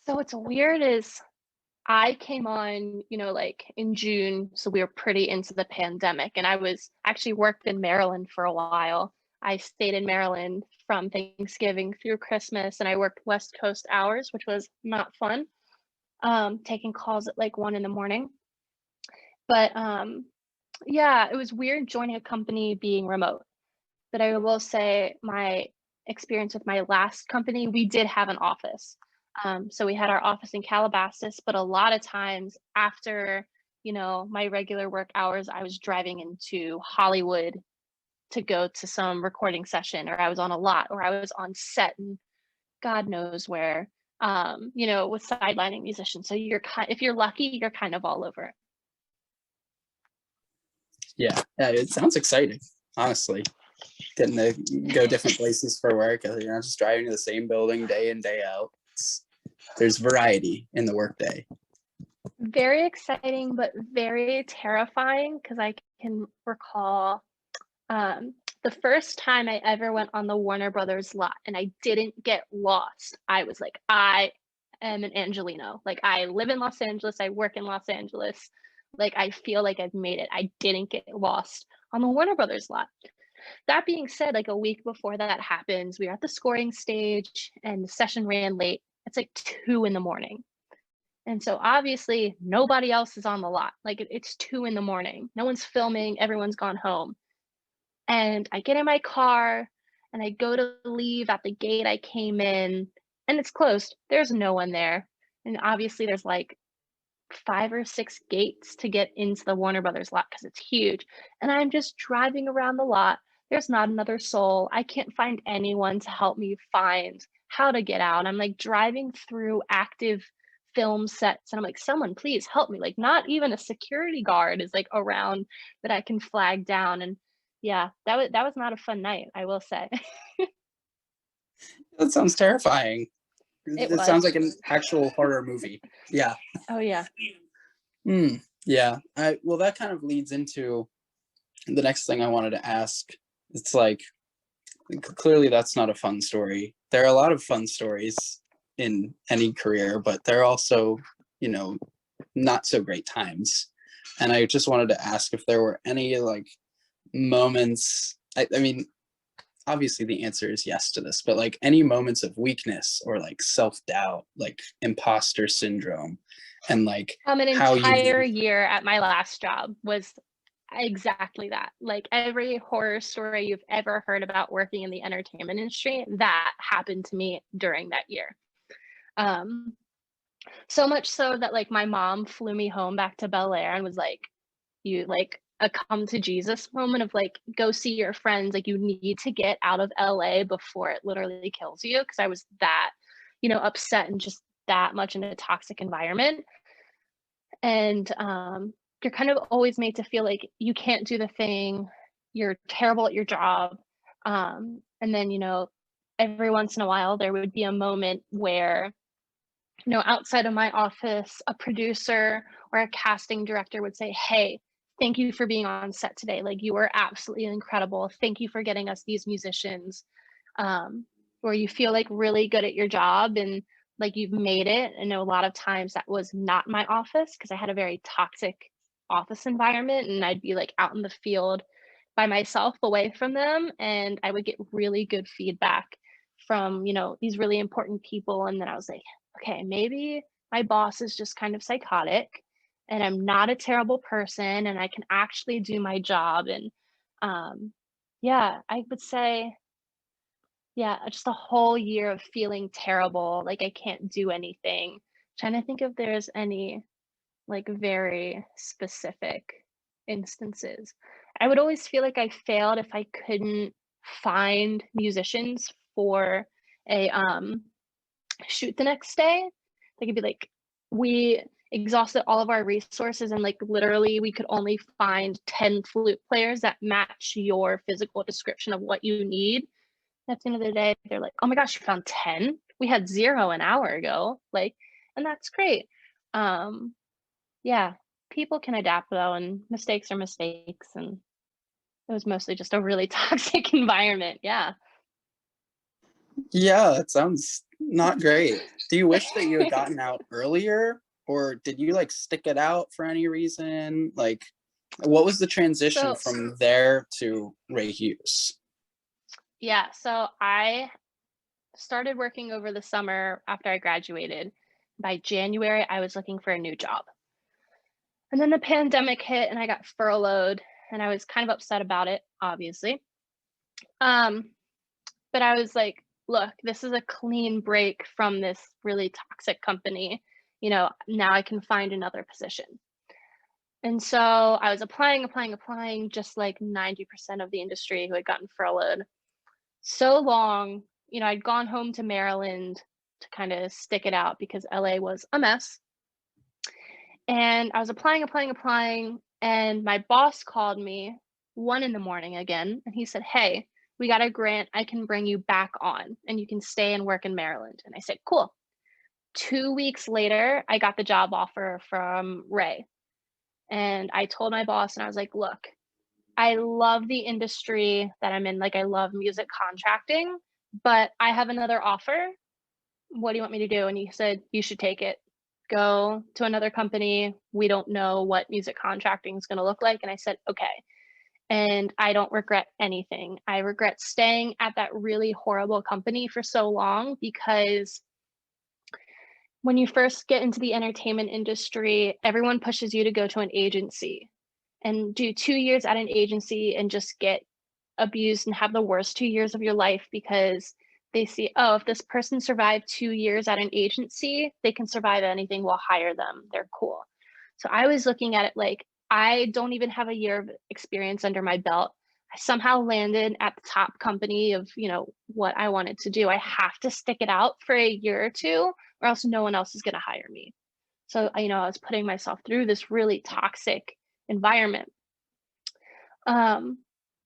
B: So what's weird is I came on, like in June, so we were pretty into the pandemic, and I was actually worked in Maryland for a while. I stayed in Maryland from Thanksgiving through Christmas, and I worked West Coast hours, which was not fun. Taking calls at like 1 in the morning. But yeah, it was weird joining a company being remote. But I will say my experience with my last company, we did have an office. So we had our office in Calabasas, but a lot of times after, my regular work hours, I was driving into Hollywood to go to some recording session, or I was on a lot, or I was on set and God knows where, with sidelining musicians. So if you're lucky, you're kind of all over.
A: Yeah, yeah, it sounds exciting, honestly. Getting to go different places for work. You're not just driving to the same building day in, day out. There's variety in the workday.
B: Very exciting, but very terrifying because I can recall the first time I ever went on the Warner Brothers lot and I didn't get lost. I was like, I am an Angelino. Like, I live in Los Angeles, I work in Los Angeles. Like, I feel like I've made it. I didn't get lost on the Warner Brothers lot. That being said, like a week before that happens, we were at the scoring stage and the session ran late. It's like 2 in the morning. And so obviously nobody else is on the lot. Like it's 2 in the morning. No one's filming, everyone's gone home. And I get in my car and I go to leave at the gate I came in, and it's closed. There's no one there. And obviously there's like 5 or 6 gates to get into the Warner Brothers lot because it's huge. And I'm just driving around the lot. There's not another soul. I can't find anyone to help me find how to get out. I'm like driving through active film sets and I'm like, someone please help me. Like, not even a security guard is like around that I can flag down. And yeah, that was not a fun night, I will say.
A: That sounds terrifying.
B: It
A: It sounds
B: was.
A: like an actual horror movie. Yeah.
B: Oh yeah.
A: Yeah. Well, that kind of leads into the next thing I wanted to ask. It's like, clearly that's not a fun story. There are a lot of fun stories in any career, but there are also, you know, not so great times. And I just wanted to ask if there were any like moments. I mean, obviously the answer is yes to this, but like any moments of weakness or like self-doubt, like imposter syndrome, and like
B: An
A: how
B: entire
A: you
B: year at my last job was exactly that. Like every horror story you've ever heard about working in the entertainment industry, that happened to me during that year. Um, so much so that like my mom flew me home back to Bel Air and was like, you like a come to Jesus moment of like, go see your friends. Like, you need to get out of LA before it literally kills you. Cause I was that, upset and just that much in a toxic environment. And you're kind of always made to feel like you can't do the thing, you're terrible at your job. And then, every once in a while there would be a moment where, outside of my office, a producer or a casting director would say, "Hey, thank you for being on set today. Like, you were absolutely incredible. Thank you for getting us these musicians." Or you feel like really good at your job and like you've made it. And a lot of times that was not my office because I had a very toxic office environment and I'd be like out in the field by myself away from them. And I would get really good feedback from, these really important people. And then I was like, okay, maybe my boss is just kind of psychotic and I'm not a terrible person and I can actually do my job. And yeah, I would say, yeah, just a whole year of feeling terrible, like I can't do anything. Trying to think if there's any like very specific instances. I would always feel like I failed if I couldn't find musicians for a shoot the next day. They could be like, we exhausted all of our resources and like literally we could only find 10 flute players that match your physical description of what you need. At the end of the day, they're like, "Oh my gosh, you found 10? We had 0 an hour ago." Like, and that's great. Um, yeah, people can adapt though, and mistakes are mistakes, and it was mostly just a really toxic environment. Yeah.
A: Yeah, that sounds not great. Do you wish that you had gotten out earlier, or did you like stick it out for any reason? Like, what was the transition
B: So,
A: from there to Ray Hughes?
B: yeah, so I started working over the summer after I graduated. By January, I was looking for a new job. And then the pandemic hit and I got furloughed and I was kind of upset about it, obviously. Um, but I was like, look, this is a clean break from this really toxic company. Now I can find another position. And so I was applying, just like 90% of the industry who had gotten furloughed. So long, I'd gone home to Maryland to kind of stick it out because LA was a mess. And I was applying, and my boss called me 1 in the morning again, and he said, "Hey, we got a grant. I can bring you back on, and you can stay and work in Maryland." And I said, "Cool." 2 weeks later, I got the job offer from Ray, and I told my boss, and I was like, "Look, I love the industry that I'm in. Like, I love music contracting, but I have another offer. What do you want me to do?" And he said, "You should take it. Go to another company. We don't know what music contracting is going to look like." And I said, "Okay." And I don't regret anything. I regret staying at that really horrible company for so long because when you first get into the entertainment industry, everyone pushes you to go to an agency and do 2 years at an agency and just get abused and have the worst 2 years of your life because they see, oh, if this person survived 2 years at an agency, they can survive anything. We'll hire them. They're cool. So I was looking at it like, I don't even have a year of experience under my belt. I somehow landed at the top company of, what I wanted to do. I have to stick it out for a year or two, or else no one else is going to hire me. So, I was putting myself through this really toxic environment. Um,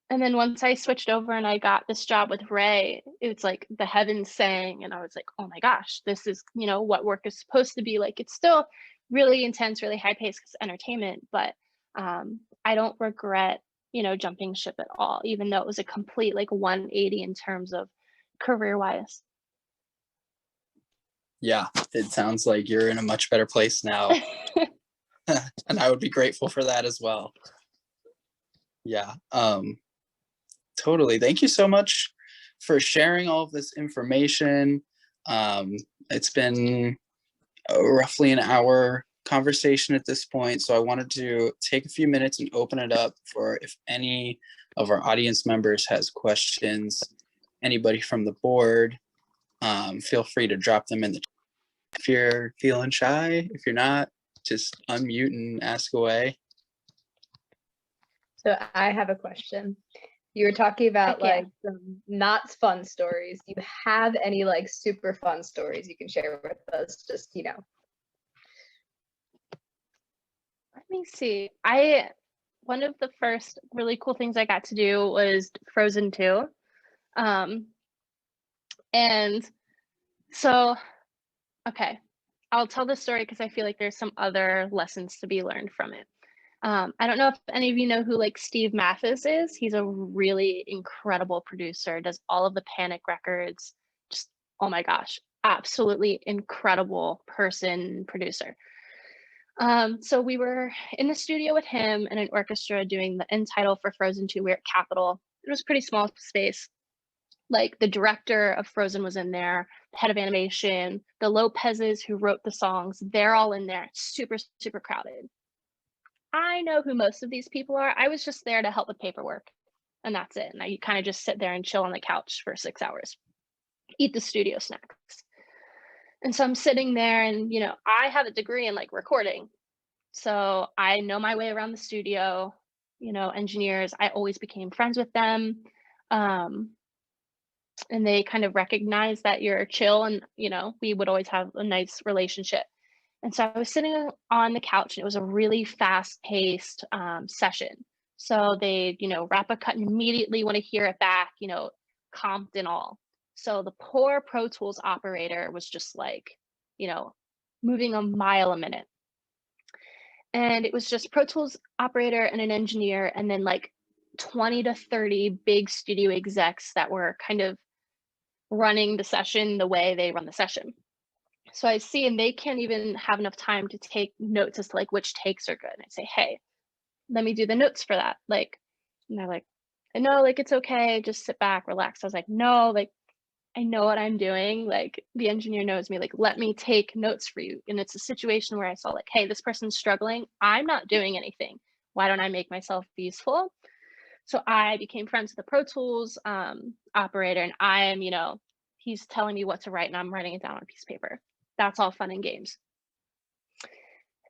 B: and then once I switched over and I got this job with Ray, it's like the heavens sang, and I was like, "Oh my gosh, this is, what work is supposed to be like." It's still really intense, really high paced 'cause it's entertainment, but I don't regret, jumping ship at all, even though it was a complete like 180 in terms of career wise.
A: Yeah, it sounds like you're in a much better place now, and I would be grateful for that as well. Yeah, totally. Thank you so much for sharing all of this information. It's been roughly an hour conversation at this point, so I wanted to take a few minutes and open it up for if any of our audience members has questions. Anybody from the board, feel free to drop them in the chat if you're feeling shy. If you're not, just unmute and ask away.
C: So I have a question. You were talking about
B: Heck yeah.
C: like some not fun stories. Do you have any like super fun stories you can share with us? Just,
B: Let me see. One of the first really cool things I got to do was Frozen 2. And so, okay, I'll tell this story because I feel like there's some other lessons to be learned from it. I don't know if any of you know who like Steve Mathis is. He's a really incredible producer, does all of the Panic records. Just, oh my gosh, absolutely incredible person, producer. So we were in the studio with him and an orchestra doing the end title for Frozen 2. We were at Capitol. It was a pretty small space. Like the director of Frozen was in there, the head of animation, the Lopez's who wrote the songs, they're all in there. Super, super crowded. I know who most of these people are. I was just there to help with paperwork, and that's it. And I kind of just sit there and chill on the couch for 6 hours, eat the studio snacks. And so I'm sitting there and, you know, I have a degree in like recording. So I know my way around the studio, you know, engineers, I always became friends with them. And they kind of recognize that you're chill and, you know, we would always have a nice relationship. And so I was sitting on the couch and it was a really fast paced session. So they, you know, wrap a cut and immediately want to hear it back, you know, comped and all. So the poor Pro Tools operator was just like, you know, moving a mile a minute. And it was just Pro Tools operator and an engineer, and then like 20 to 30 big studio execs that were kind of running the session the way they run the session. So I see, and they can't even have enough time to take notes as to like which takes are good. And I say, hey, let me do the notes for that. Like, and they're like, I know, like, it's okay. Just sit back, relax. I was like, no, like, I know what I'm doing. Like, the engineer knows me. Like, let me take notes for you. And it's a situation where I saw like, hey, this person's struggling. I'm not doing anything. Why don't I make myself useful? So I became friends with the Pro Tools operator, and I am, you know, he's telling me what to write and I'm writing it down on a piece of paper. That's all fun and games.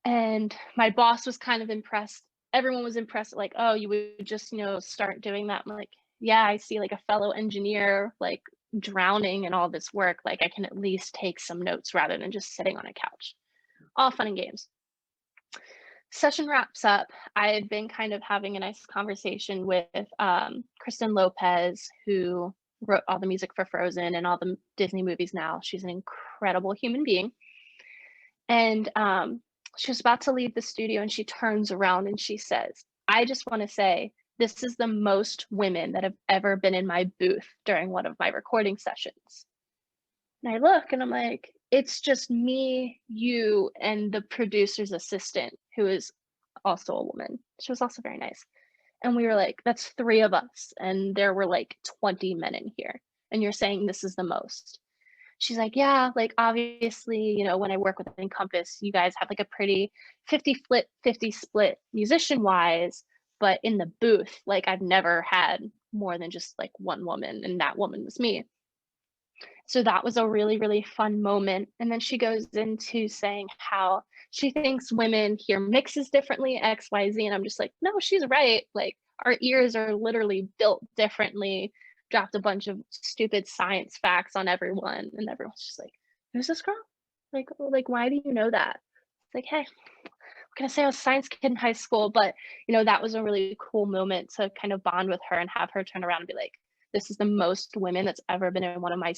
B: And my boss was kind of impressed. Everyone was impressed, like, oh, you would just, you know, start doing that. I'm like, yeah, I see like a fellow engineer like drowning in all this work. Like I can at least take some notes rather than just sitting on a couch. All fun and games. Session wraps up. I've been kind of having a nice conversation with Kristen Lopez, who wrote all the music for Frozen and all the Disney movies now. She's an incredible human being. And she was about to leave the studio and she turns around and she says, I just want to say, this is the most women that have ever been in my booth during one of my recording sessions. And I look and I'm like, it's just me, you, and the producer's assistant, who is also a woman. She was also very nice. And we were like, that's 3 of us. And there were like 20 men in here. And you're saying this is the most. She's like, yeah, like obviously, you know, when I work with Encompass, you guys have like a pretty 50 split musician wise, but in the booth, like I've never had more than just like one woman, and that woman was me. So that was a really, really fun moment. And then she goes into saying how she thinks women hear mixes differently, X, Y, Z. And I'm just like, no, she's right. Like our ears are literally built differently. Dropped a bunch of stupid science facts on everyone. And everyone's just like, who's this girl? Like, why do you know that? It's like, hey, what can I say? I was a science kid in high school, but you know, that was a really cool moment to kind of bond with her and have her turn around and be like, this is the most women that's ever been in one of my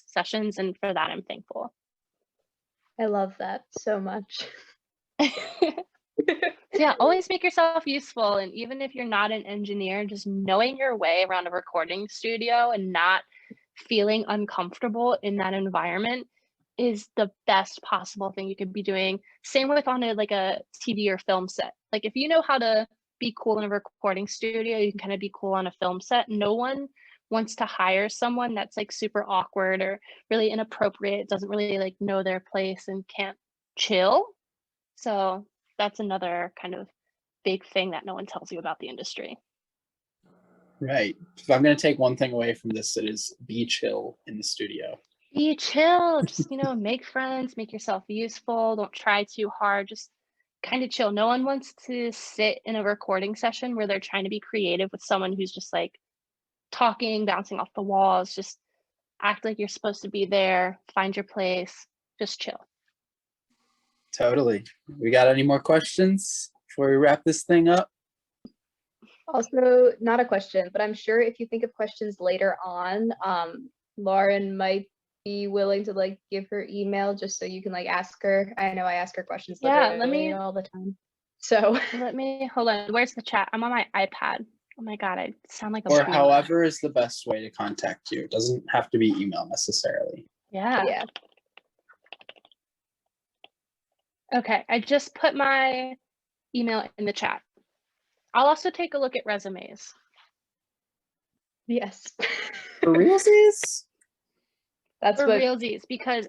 B: sessions, and for that I'm thankful.
C: I love that so much.
B: Yeah, always make yourself useful, and even if you're not an engineer, just knowing your way around a recording studio and not feeling uncomfortable in that environment is the best possible thing you could be doing. Same with on a TV or film set. Like if you know how to be cool in a recording studio, you can kind of be cool on a film set. No one wants to hire someone that's like super awkward or really inappropriate, doesn't really like know their place and can't chill. So that's another kind of big thing that no one tells you about the industry.
A: Right. If I'm going to take one thing away from this, it is be chill in the studio.
B: Be chill. Just, you know, make friends, make yourself useful. Don't try too hard. Just kind of chill. No one wants to sit in a recording session where they're trying to be creative with someone who's just like talking, bouncing off the walls. Just act like you're supposed to be there. Find your place. Just chill.
A: Totally. We got any more questions before we wrap this thing up?
C: Also, not a question, but I'm sure if you think of questions later on, Lauren might be willing to like give her email just so you can like ask her. I know I ask her questions
B: Yeah,
C: literally all the time. So
B: hold on. Where's the chat? I'm on my iPad. Oh my God, I sound like a
A: Or
B: boomer.
A: however is the best way to contact you. It doesn't have to be email necessarily.
B: Yeah. Okay, I just put my email in the chat. I'll also take a look at resumes.
C: yes.
A: For realsies?
C: That's
B: For
C: what
B: realsies, because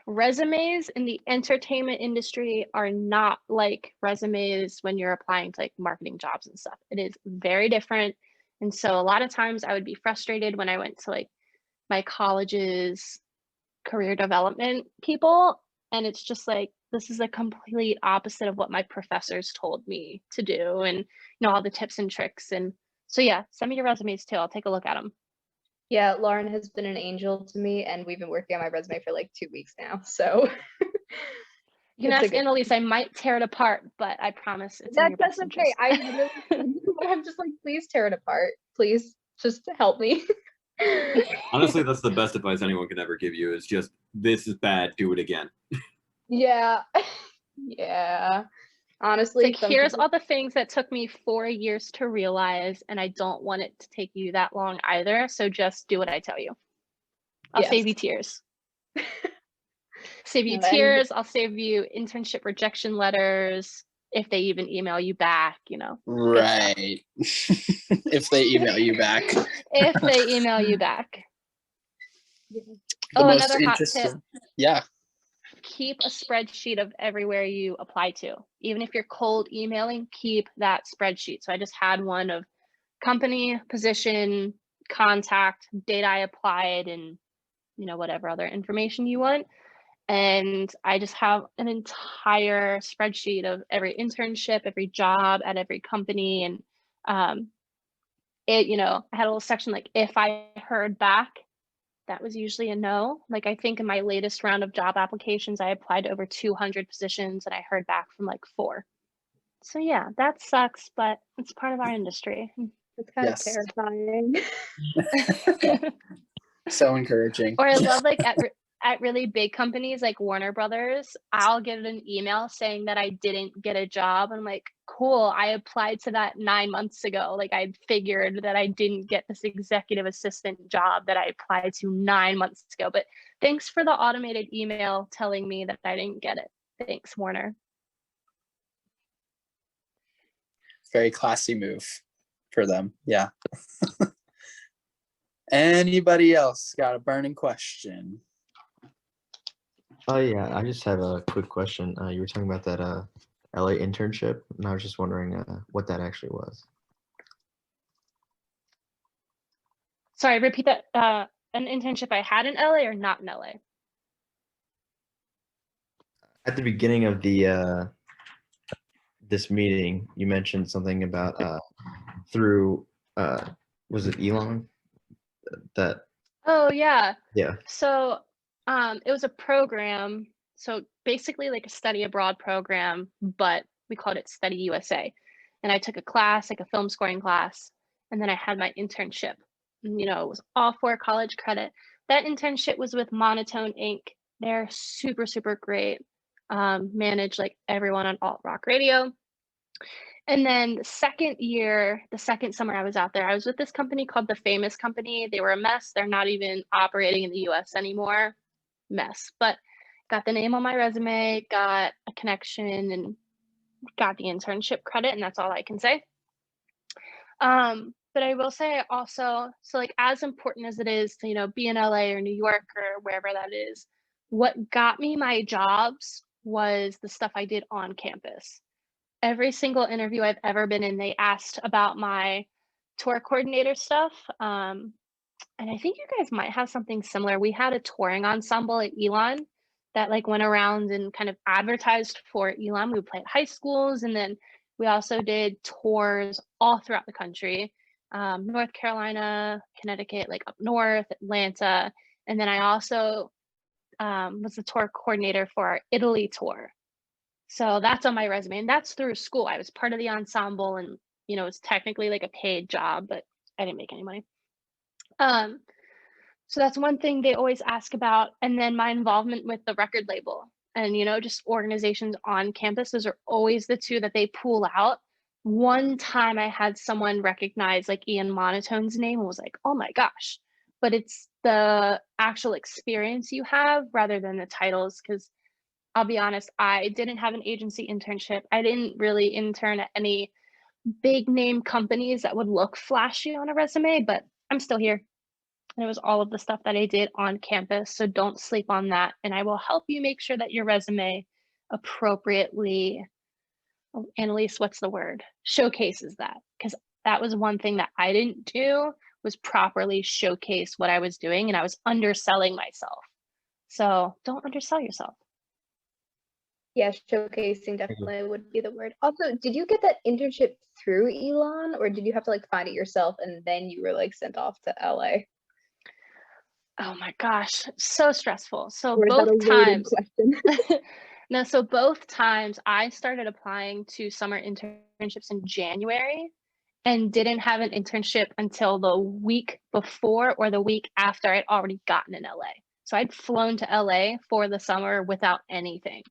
B: resumes in the entertainment industry are not like resumes when you're applying to like marketing jobs and stuff. It is very different. And so a lot of times I would be frustrated when I went to like my college's career development people, and it's just like, this is a complete opposite of what my professors told me to do, and you know, all the tips and tricks. And so yeah, send me your resumes too. I'll take a look at them.
C: Yeah, Lauren has been an angel to me, and we've been working on my resume for like 2 weeks now. So
B: You can ask Annelise, I might tear it apart, but I promise it's in your best
C: okay.
B: interest.
C: I'm just like, please tear it apart. Please just help me.
D: Honestly, that's the best advice anyone can ever give you, is just, this is bad, do it again.
C: Yeah. Yeah. Honestly,
B: like, here's all the things that took me 4 years to realize, and I don't want it to take you that long either. So just do what I tell you. I'll save you tears. Save you tears. I'll save you internship rejection letters if they even email you back, you know.
A: Right. If they email you back.
B: If they email you back.
A: The most
B: another hot tip.
A: Yeah.
B: Keep a spreadsheet of everywhere you apply to. Even if you're cold emailing, keep that spreadsheet. So I just had one of company, position, contact, date I applied, and you know, whatever other information you want. And I just have an entire spreadsheet of every internship, every job at every company. And you know, I had a little section like, if I heard back, that was usually a no. Like, I think in my latest round of job applications, I applied to over 200 positions and I heard back from like 4. So yeah, that sucks, but it's part of our industry.
C: It's kind of terrifying.
A: So encouraging.
B: Or I love like at really big companies like Warner Brothers, I'll get an email saying that I didn't get a job. I'm like, cool, I applied to that 9 months ago. Like, I figured that I didn't get this executive assistant job that I applied to 9 months ago. But thanks for the automated email telling me that I didn't get it. Thanks, Warner.
A: Very classy move for them. Yeah. Anybody else got a burning question?
E: Oh yeah, I just have a quick question. You were talking about that LA internship, and I was just wondering what that actually was.
B: Sorry, repeat that. An internship I had in LA or not in LA?
E: At the beginning of the this meeting, you mentioned something about through was it Elon? That.
B: Oh yeah.
E: Yeah.
B: So it was a program. So basically like a study abroad program, but we called it Study USA. And I took a class, like a film scoring class, and then I had my internship. And, you know, it was all for college credit. That internship was with Monotone Inc. They're super, super great. Manage like everyone on alt rock radio. And then the second summer I was out there, I was with this company called The Famous Company. They were a mess. They're not even operating in the US anymore. Mess. But got the name on my resume, got a connection, and got the internship credit, and that's all I can say. But I will say also, so like, as important as it is to, you know, be in LA or New York or wherever that is, what got me my jobs was the stuff I did on campus. Every single interview I've ever been in, they asked about my tour coordinator stuff. And I think you guys might have something similar. We had a touring ensemble at Elon that like went around and kind of advertised for Elon. We would play at high schools, and then we also did tours all throughout the country. North Carolina, Connecticut, like up north, Atlanta. And then I also was the tour coordinator for our Italy tour. So that's on my resume, and that's through school. I was part of the ensemble, and you know, it's technically like a paid job, but I didn't make any money. So that's one thing they always ask about. And then my involvement with the record label and, you know, just organizations on campus, those are always the two that they pull out. One time I had someone recognize like Ian Monotone's name and was like, oh my gosh, but it's the actual experience you have rather than the titles. Because I'll be honest, I didn't have an agency internship. I didn't really intern at any big name companies that would look flashy on a resume, but I'm still here. And it was all of the stuff that I did on campus. So don't sleep on that. And I will help you make sure that your resume appropriately, Annelise, what's the word? Showcases that. Because that was one thing that I didn't do, was properly showcase what I was doing, and I was underselling myself. So don't undersell yourself.
C: Yeah, showcasing definitely would be the word. Also, did you get that internship through Elon, or did you have to like find it yourself and then you were like sent off to LA?
B: Oh my gosh, so stressful. So
C: Or is that a
B: both
C: loaded
B: times,
C: question?
B: no, so both times I started applying to summer internships in January and didn't have an internship until the week before or the week after I'd already gotten in LA. So I'd flown to LA for the summer without anything.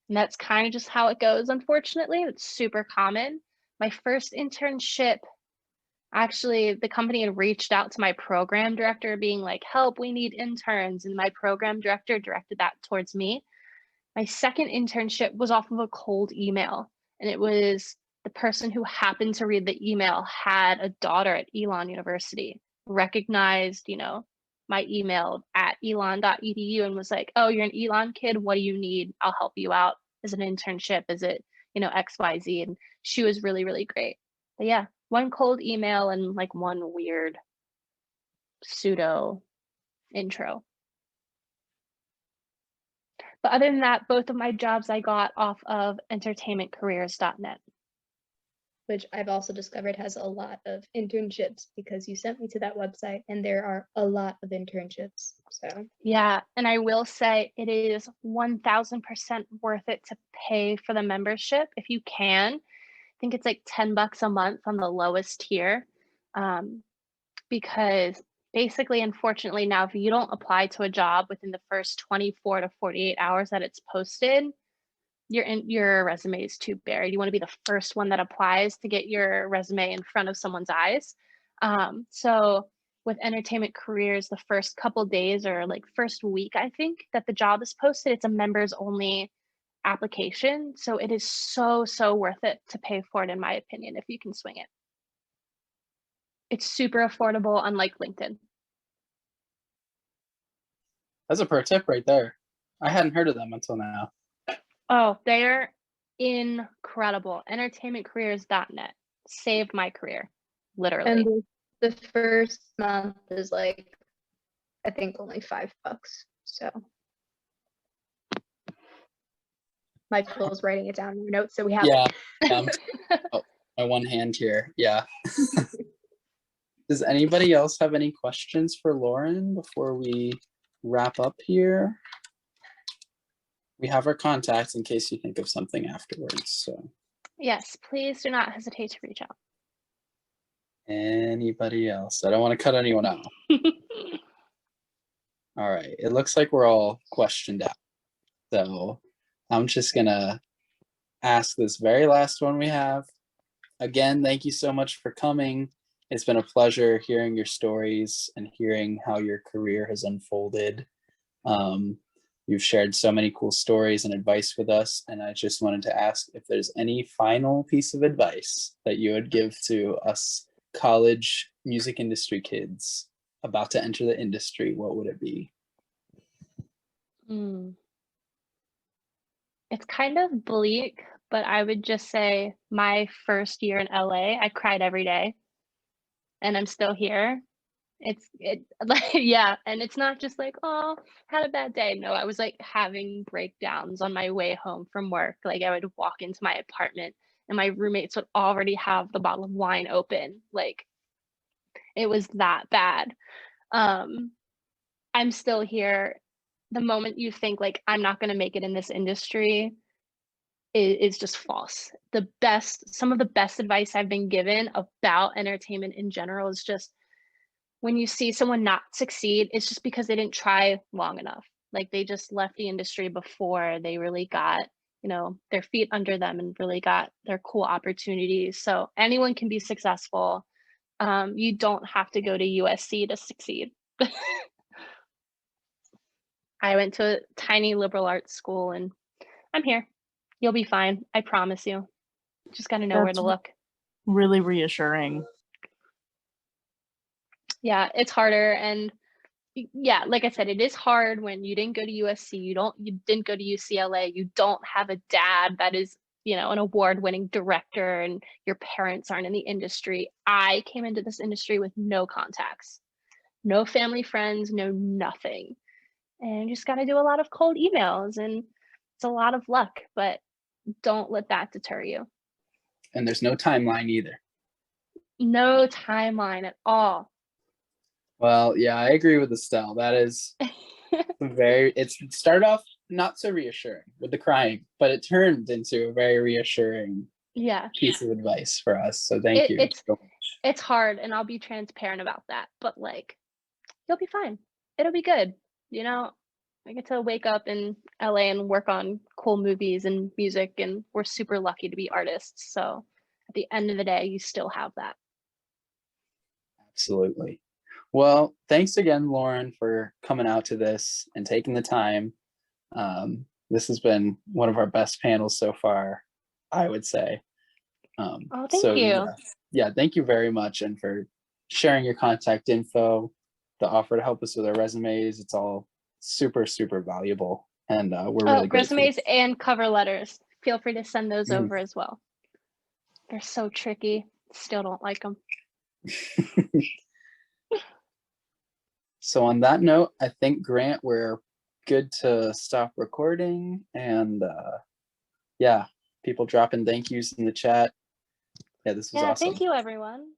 B: And that's kind of just how it goes, unfortunately. It's super common. My first internship, actually, the company had reached out to my program director being like, help, we need interns. And my program director directed that towards me. My second internship was off of a cold email. And it was the person who happened to read the email had a daughter at Elon University, recognized, you know, my email at elon.edu and was like, oh, you're an Elon kid. What do you need? I'll help you out. Is it an internship? Is it, you know, XYZ? And she was really, really great. But yeah, one cold email and like one weird pseudo intro. But other than that, both of my jobs I got off of entertainmentcareers.net.
C: Which I've also discovered has a lot of internships because you sent me to that website and there are a lot of internships. So
B: yeah, and I will say it is 1000% worth it to pay for the membership if you can. I think it's like $10 a month on the lowest tier, because basically, unfortunately, now if you don't apply to a job within the first 24 to 48 hours that it's posted, your resume is too buried. You want to be the first one that applies to get your resume in front of someone's eyes. So with entertainment careers, the first couple days or like first week, I think that the job is posted, it's a members only application. So it is so worth it to pay for it, in my opinion, if you can swing it. It's super affordable, unlike LinkedIn.
A: That's a pro tip right there. I hadn't heard of them until now.
B: Oh, they're incredible. Entertainmentcareers.net saved my career, literally.
C: and the first month is like, I think only $5. So Michael's writing it down in your notes, so we have
A: Yeah.
C: it.
A: Oh, my one hand here. Yeah. Does anybody else have any questions for Lauren before we wrap up here? We have our contacts in case you think of something afterwards. So
B: Yes, please do not hesitate to reach out.
A: anybody else? I don't want to cut anyone out. All right. It looks like we're all questioned out. So I'm just gonna ask this very last one we have. Again, thank you so much for coming. It's been a pleasure hearing your stories and hearing how your career has unfolded. You've shared so many cool stories and advice with us, and I just wanted to ask if there's any final piece of advice that you would give to us college music industry kids about to enter the industry. What would it be?
B: It's kind of bleak, but I would just say my first year in LA, I cried every day, and I'm still here. Like, yeah, and it's not just like, oh, had a bad day. No, I was like having breakdowns on my way home from work. Like I would walk into my apartment and my roommates would already have the bottle of wine open. Like it was that bad. I'm still here. The moment you think like I'm not going to make it in this industry, is just false. Some of the best advice I've been given about entertainment in general is just when you see someone not succeed, it's just because they didn't try long enough. Like they just left the industry before they really got, their feet under them and really got their cool opportunities. So anyone can be successful. You don't have to go to USC to succeed. I went to a tiny liberal arts school and I'm here. You'll be fine. I promise you. Just got to know where to look.
F: Really reassuring.
B: Yeah, it's harder. And yeah, like I said, it is hard when you didn't go to USC, you didn't go to UCLA, you don't have a dad that is, an award-winning director and your parents aren't in the industry. I came into this industry with no contacts, no family, friends, no nothing. And you just got to do a lot of cold emails and it's a lot of luck, but don't let that deter you.
A: And there's no timeline either.
B: No timeline at all.
A: Well, yeah, I agree with Estelle. That is it started off not so reassuring with the crying, but it turned into a very reassuring piece of advice for us. So thank you.
B: It's hard and I'll be transparent about that, but like, you'll be fine. It'll be good. I get to wake up in LA and work on cool movies and music, and we're super lucky to be artists. So at the end of the day, you still have that.
A: Absolutely. Well, thanks again, Lauren, for coming out to this and taking the time. This has been one of our best panels so far, I would say.
B: Thank you.
A: Yeah, thank you very much. And for sharing your contact info, the offer to help us with our resumes. It's all super, super valuable. And we're really grateful.
B: Resumes and cover letters. Feel free to send those over as well. They're so tricky. Still don't like them.
A: So on that note, I think, Grant, we're good to stop recording. And people dropping thank yous in the chat. Yeah, this was awesome.
B: Thank you, everyone.